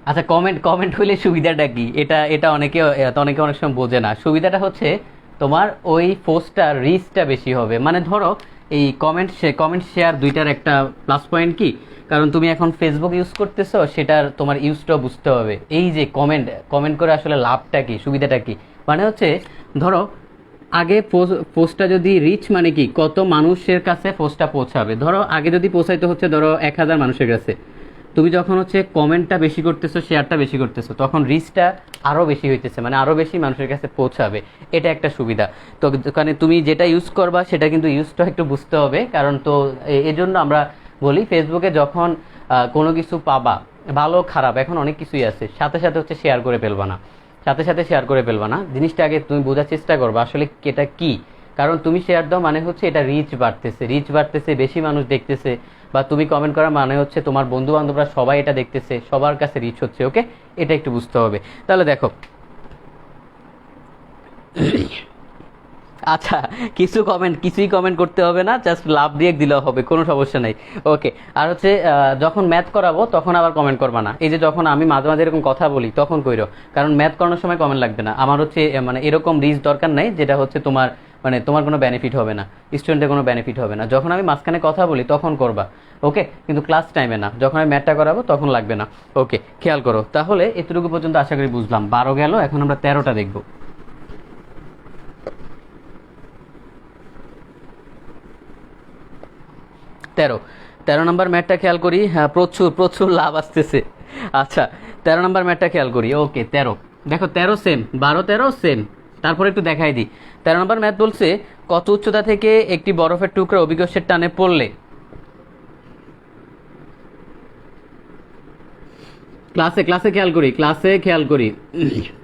আচ্ছা, কমেন্ট কমেন্ট হইলে সুবিধাটা কি? এটা এটা অনেকে অনেক সময় বোঝে না। সুবিধাটা হচ্ছে তোমার ওই পোস্টটার রিচটা বেশি হবে। মানে ধরো এই কমেন্ট শেয়ার দুইটার একটা প্লাস পয়েন্ট কি, কারণ তুমি এখন ফেসবুক ইউজ করতেছো, সেটার তোমার ইউজটাও বুঝতে হবে। এই যে কমেন্ট কমেন্ট করে আসলে লাভটা কি, সুবিধাটা কি, মানে হচ্ছে ধরো আগে পোস্টটা যদি রিচ মানে কি কত মানুষের কাছে পোস্টটা পৌঁছাবে। ধরো আগে যদি পৌঁছাইতে হচ্ছে ধরো 1000 মানুষের কাছে, তুমি যখন হচ্ছে কমেন্টটা বেশি করতেছো, শেয়ারটা বেশি করতেছো, তখন রিচটা আরও বেশি হইতেছে, মানে আরও বেশি মানুষের কাছে পৌঁছাবে। এটা একটা সুবিধা। তো কারণ তুমি যেটা ইউজ করবা সেটা কিন্তু ইউজটা একটু বুঝতে হবে। কারণ তো এজন্য আমরা বলি ফেসবুকে যখন কোনো কিছু পাবা, ভালো খারাপ এখন অনেক কিছুই আছে, সাথে সাথে হচ্ছে শেয়ার করে ফেলবা না, সাথে সাথে শেয়ার করে ফেলবা না। জিনিসটা আগে তুমি বোঝার চেষ্টা করবা আসলে এটা কি। কারণ তুমি শেয়ার দাও মানে হচ্ছে এটা রিচ বাড়তেছে, বেশি মানুষ দেখতেছে, বা তুমি কমেন্ট করা মানে হচ্ছে তোমার বন্ধু বান্ধবরা সবাই এটা দেখতেছে, সবার কাছে রিচ হচ্ছে। ওকে, এটা একটু বুঝতে হবে। তাহলে দেখো, আচ্ছা, কিছুই কমেন্ট করতে হবে না, জাস্ট লাভ দিয়ে দিলেও হবে, কোনো সমস্যা নেই। ওকে, আর হচ্ছে যখন ম্যাথ করাবো তখন আবার কমেন্ট করবা না। এই যে যখন আমি মাঝে মাঝে এরকম কথা বলি তখন কইরো, কারণ ম্যাথ করানোর সময় কমেন্ট লাগবে না। আমার হচ্ছে মানে এরকম রিচ দরকার নাই যেটা হচ্ছে তোমার মানে তোমার কোনো বেনিফিট হবে না, স্টুডেন্টের কোনো বেনিফিট হবে না। যখন আমি মাঝখানে কথা বলি তখন করবা। ওকে, কিন্তু ক্লাস টাইমে না, যখন আমি ম্যাথটা করাবো তখন লাগবে না। ওকে, খেয়াল করো। তাহলে এতটুকু পর্যন্ত আশা করি বুঝলাম। 12 গেল, এখন আমরা 13টা দেখবো। 13 13 নম্বর ম্যাটটা খেয়াল করি। হ্যাঁ, প্রচুর প্রচুর লাভ আসতেছে। আচ্ছা, 13 নম্বর ম্যাটটা খেয়াল করি। ওকে, 13 দেখো, 13 সেম, 12 13 সেম। তারপরে একটু দেখাই দিই। 13 নম্বর ম্যাথ বলছে কত উচ্চতা থেকে একটি বরফের টুকরা অভিকর্ষের টানে পড়লে, ক্লাসে খেয়াল করি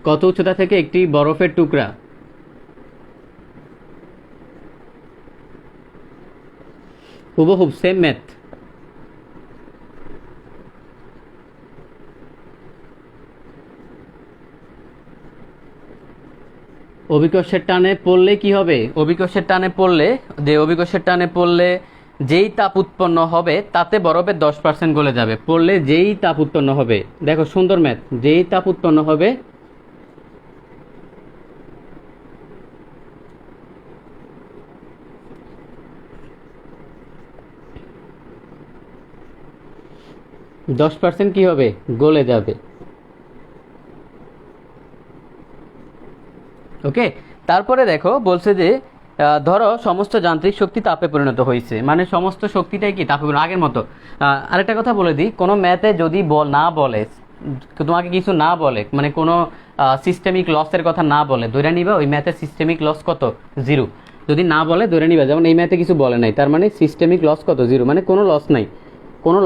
কত উচ্চতা থেকে একটি বরফের টুকরা, হুবহুব সেম ম্যাথ, অভিকর্ষের টানে পড়লে কি হবে? অভিকর্ষের টানে পড়লে যেই তাপ উৎপন্ন হবে তাতে বরফের 10% গলে যাবে। পড়লে যেই তাপ উৎপন্ন হবে, দেখো সুন্দর ম্যাথ, যেই তাপ উৎপন্ন হবে 10% কি হবে? গলে যাবে। ওকে, তারপরে দেখো বলছে যে ধরো সমস্ত যান্ত্রিক শক্তি তাপে পরিণত হয়েছে, মানে সমস্ত শক্তিটাই কি তাপে আগের মতো। আরেকটা কথা বলে দিই, কোনো ম্যাথে যদি না বলে, তোমাকে কিছু না বলে, মানে কোনো সিস্টেমিক লসের কথা না বলে, ধরে নিবা ওই ম্যাথের সিস্টেমিক লস কত? 0। যদি না বলে ধরে নিবা, যেমন এই ম্যাথে কিছু বলে নাই, তার মানে সিস্টেমিক লস কত? 0, মানে কোনো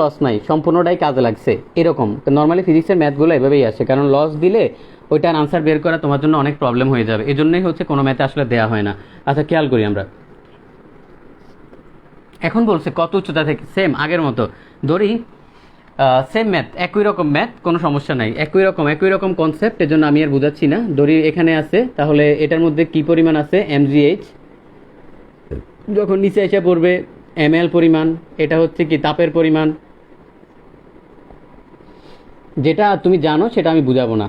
লস নাই, সম্পূর্ণটাই কাজে লাগছে। এরকম নর্মালি ফিজিক্সের ম্যাথগুলো এভাবেই আসে, কারণ লস দিলে ওইটার আনসার বের করা তোমার জন্য অনেক প্রবলেম হয়ে যাবে। এই জন্যই হচ্ছে কোনো ম্যাথে আসলে দেওয়া হয় না। আচ্ছা, খেয়াল করি আমরা। এখন বলছে কত উচ্চতা থেকে, সেম আগের মতো ধরি, সেম ম্যাথ, একই রকম ম্যাথ, কোনো সমস্যা নাই, একই রকম কনসেপ্ট, এর জন্য আমি আর বুঝাচ্ছি না। ধরি এখানে আছে, তাহলে এটার মধ্যে কি পরিমাণ আছে? mgh। যখন নিচে এসে পড়বে ml পরিমাণ, এটা হচ্ছে কি তাপের পরিমাণ। যেটা তুমি জানো সেটা আমি বুঝাবো না।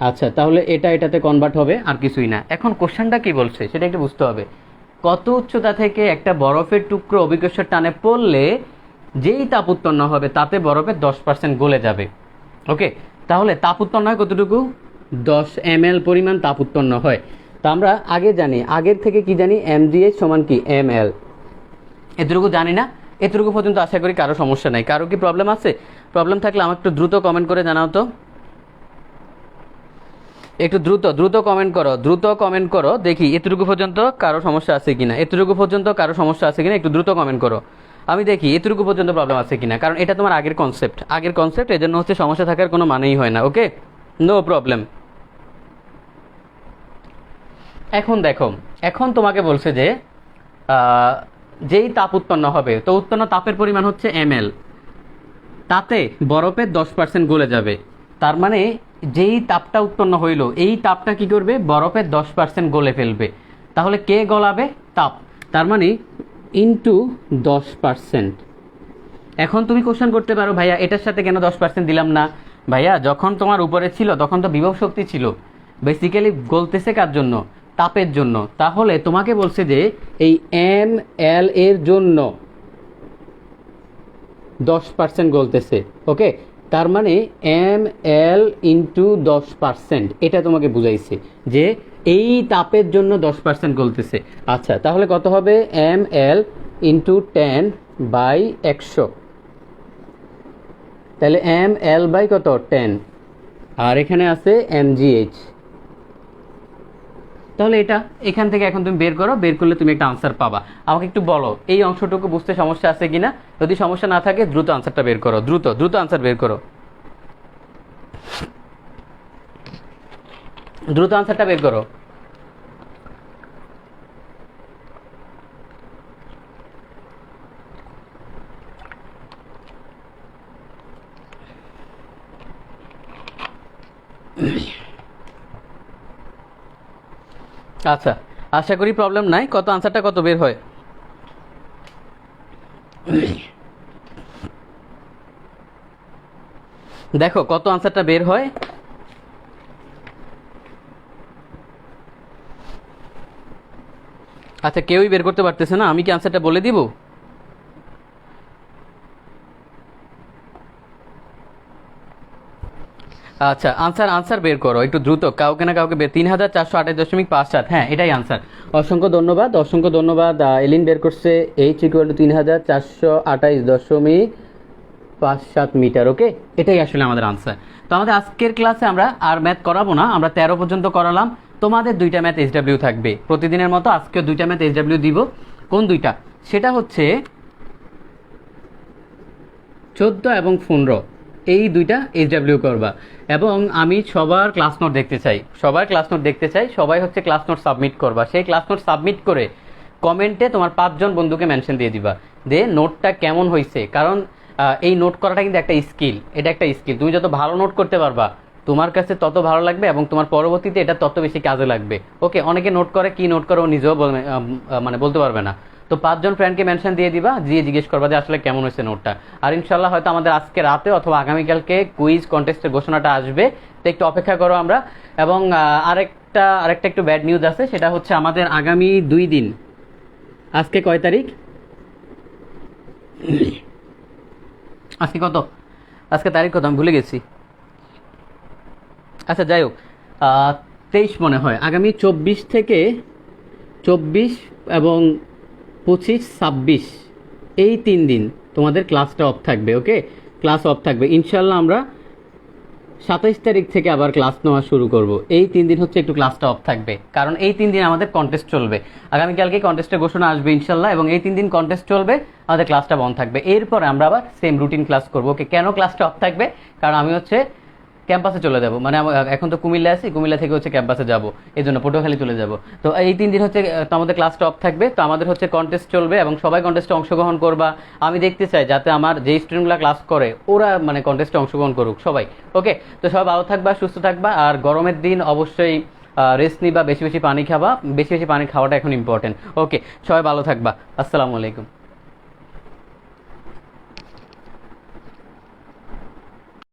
আচ্ছা, তাহলে এটাতে কনভার্ট হবে, আর কিছুই না। এখন কোশ্চেনটা কি বলছে সেটা একটু বুঝতে হবে। কত উচ্চতা থেকে একটা বরফের টুকরো অভিকর্ষের টানে পড়লে যেই তাপ উৎপন্ন হবে তাতে বরফের 10% গলে যাবে। ওকে, তাহলে তাপ উৎপন্ন হয় কতটুকু? 10 ml পরিমাণ তাপ উৎপন্ন হয়। তা আমরা আগে জানি, আগের থেকে কি জানি? mgh সমান কি? ml। এতটুকু জানি না? এতটুকু পর্যন্ত আশা করি কারো সমস্যা নাই। কারো কি প্রবলেম আছে? প্রবলেম থাকলে আমার একটু দ্রুত কমেন্ট করে জানাও তো। একটু দ্রুত কমেন্ট করো দেখি এতটুকু পর্যন্ত কারো সমস্যা আছে কিনা। একটু দ্রুত কমেন্ট করো, আমি দেখি এতটুকু পর্যন্ত প্রবলেম আছে কিনা। কারণ এটা তোমার আগের কনসেপ্ট, এজন্য হচ্ছে সমস্যা থাকার কোনো মানেই হয় না। ওকে, নো প্রবলেম। এখন দেখো, এখন তোমাকে বলছে যে যেই তাপ উৎপন্ন হবে, তো উৎপন্ন তাপের পরিমাণ হচ্ছে ml। তাতে বরফের 10% গলে যাবে। তার মানে যেই তাপটা উৎপন্ন হইল এই তাপটা কি করবে, বরফের 10% গলে ফেলবে। তাহলে কে গলাবে? তাপ। তার মানে ইন্টু 10%। এখন তুমি কোশ্চেন করতে পারো, ভাইয়া এটার সাথে কেন 10% দিলাম না? ভাইয়া যখন তোমার উপরে ছিল তখন তো বিভব শক্তি ছিল, বেসিক্যালি গলতেছে কার জন্য? তাপের জন্য। তাহলে তোমাকে বলছে যে এই এম এল এর জন্য 10% গলতেছে, ওকে। তার মানে এম এল ইন্টু 10%, এটা তোমাকে বুঝাইছে যে এই তাপের জন্য 10% গলতেছে। আচ্ছা, তাহলে কত হবে? M L into 10/100। তাহলে এম এল বাই কত? 10। আর এখানে আছে mgh। তাহলে এটা এখান থেকে এখন তুমি বের করো, বের করলে তুমি একটা আনসার পাবা। আমাকে একটু বলো এই অংশটুকু বুঝতে সমস্যা আছে কিনা। যদি সমস্যা না থাকে দ্রুত আনসারটা বের করো, দ্রুত দ্রুত আনসার বের করো, দ্রুত আনসারটা বের করো। আচ্ছা, আশা করি প্রবলেম নাই। কত আনসারটা কত বের হয়? দেখো কত আনসারটা বের হয়। আচ্ছা, কেউই বের করতে পারতেছে না, আমি কি আনসারটা বলে দিব? আচ্ছা, আনসার বের করো একটু দ্রুত, কাউকে না কাউকে বের। 3428.57। হ্যাঁ, এটাই আনসার। অসংখ্য ধন্যবাদ, অসংখ্য ধন্যবাদ। এলিন বের করছে h = 3428.57 মিটার, ওকে। এটাই আসলে আমাদের আনসার। তো আমাদের আজকের ক্লাসে আমরা আর ম্যাথ করাবো না, আমরা 13 পর্যন্ত করালাম। তোমাদের 2টা ম্যাথ SW থাকবে প্রতিদিনের মতো, আজকেও 2টা ম্যাথ SW দিব। কোন 2টা? সেটা হচ্ছে 14 এবং 15, এই 2টা SW করবা। এবং আমি সবার ক্লাস নোট দেখতে চাই, সবার ক্লাস নোট দেখতে চাই। সবাই হচ্ছে ক্লাস নোট সাবমিট করবা। সেই ক্লাস নোট সাবমিট করে কমেন্টে তোমার 5 জন বন্ধুকে মেনশন দিয়ে দিবা যে নোটটা কেমন হয়েছে। কারণ এই নোট করাটা কিন্তু একটা স্কিল, এটা একটা স্কিল। তুমি যত ভালো নোট করতে পারবা তোমার কাছে তত ভালো লাগবে এবং তোমার পরবর্তীতে এটা তত বেশি কাজে লাগবে, ওকে। অনেকে নোট করে, কি নোট করে ও নিজেও মানে বলতে পারবে না। তো 5 জন ফ্রেন্ডকে মেনশন দিয়ে দিবা, দিয়ে জিজ্ঞেস করবা যে আসলে কেমন হয়েছে নোটটা। আর ইনশাল্লাহ হয়তো আমাদের আজকে রাতে অথবা আগামীকালকে কুইজ কন্টেস্টের ঘোষণাটা আসবে, তো একটু অপেক্ষা করো আমরা। এবং আরেকটা একটু ব্যাড নিউজ আছে, সেটা হচ্ছে আমাদের আগামী 2 দিন, আজকে কয় তারিখ? আজকে কত? আজকে তারিখ কত আমি ভুলে গেছি। আচ্ছা, যাই হোক, 23 মনে হয়। আগামী 24 এবং 25-26 এই 3 দিন তোমাদের ক্লাসটা অফ থাকবে, ওকে। ক্লাস অফ থাকবে। ইনশাল্লাহ আমরা 27 তারিখ থেকে আবার ক্লাস নেওয়া শুরু করব। এই 3 দিন হচ্ছে একটু ক্লাসটা অফ থাকবে, কারণ এই 3 দিন আমাদের কন্টেস্ট চলবে। আগামীকালকে কন্টেস্টের ঘোষণা আসবে ইনশাল্লাহ, এবং এই 3 দিন কন্টেস্ট চলবে, আমাদের ক্লাসটা বন্ধ থাকবে। এরপরে আমরা আবার সেম রুটিন ক্লাস করবো, ওকে। কেন ক্লাসটা অফ থাকবে? কারণ আমি হচ্ছে ক্যাম্পাসে চলে যাব, মানে এখন তো কুমিল্লা আছি, কুমিল্লা থেকে হচ্ছে ক্যাম্পাসে যাব, এই জন্য পটুয়াখালী চলে যাব। তো এই 3 দিন হচ্ছে তো আমাদের ক্লাসটা অফ থাকবে। তো আমাদের হচ্ছে কন্টেস্ট চলবে এবং সবাই কন্টেস্টে অংশগ্রহণ করবা। আমি দেখতে চাই যাতে আমার যে স্টুডেন্টগুলো ক্লাস করে ওরা মানে কন্টেস্টে অংশগ্রহণ করুক সবাই, ওকে। তো সবাই ভালো থাকবা, সুস্থ থাকবা। আর গরমের দিন অবশ্যই রেস্ট নিবা, বেশি বেশি পানি খাবা। বেশি বেশি পানি খাওয়াটা এখন ইম্পর্টেন্ট, ওকে। সবাই ভালো থাকবা। আসসালামু আলাইকুম।